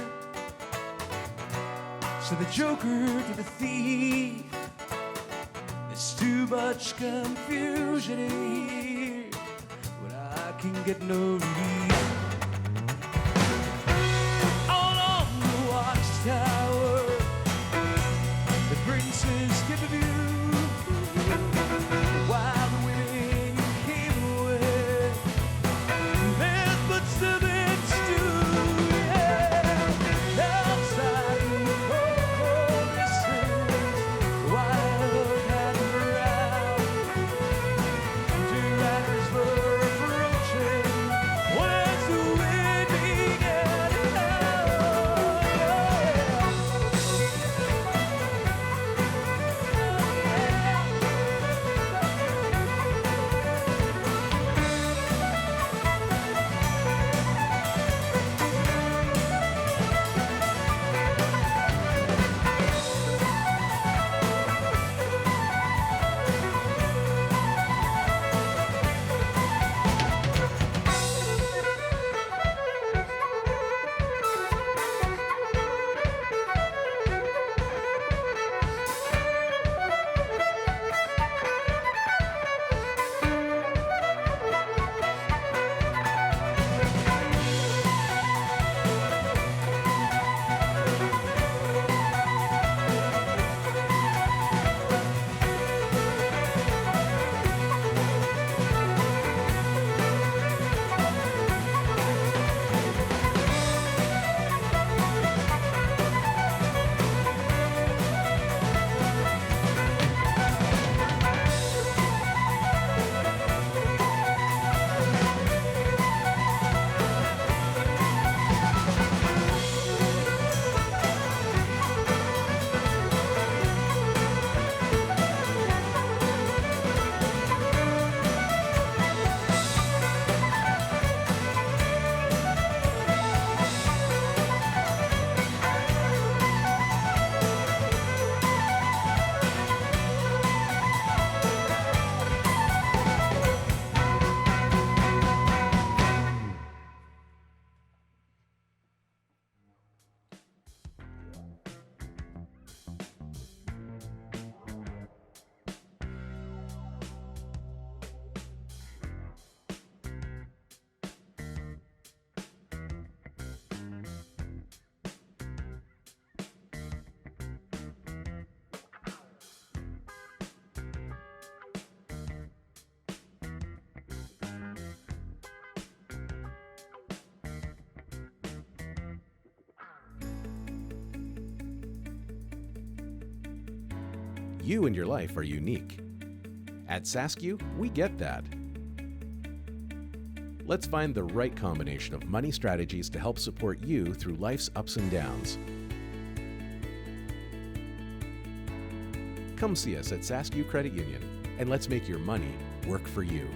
So the joker to the thief, there's too much confusion here, but I can get no relief. All on the watchtower, the princes get the view. While the women came away, You and your life are unique. At SaskU, we get that. Let's find the right combination of money strategies to help support you through life's ups and downs. Come see us at SaskU Credit Union, and let's make your money work for you.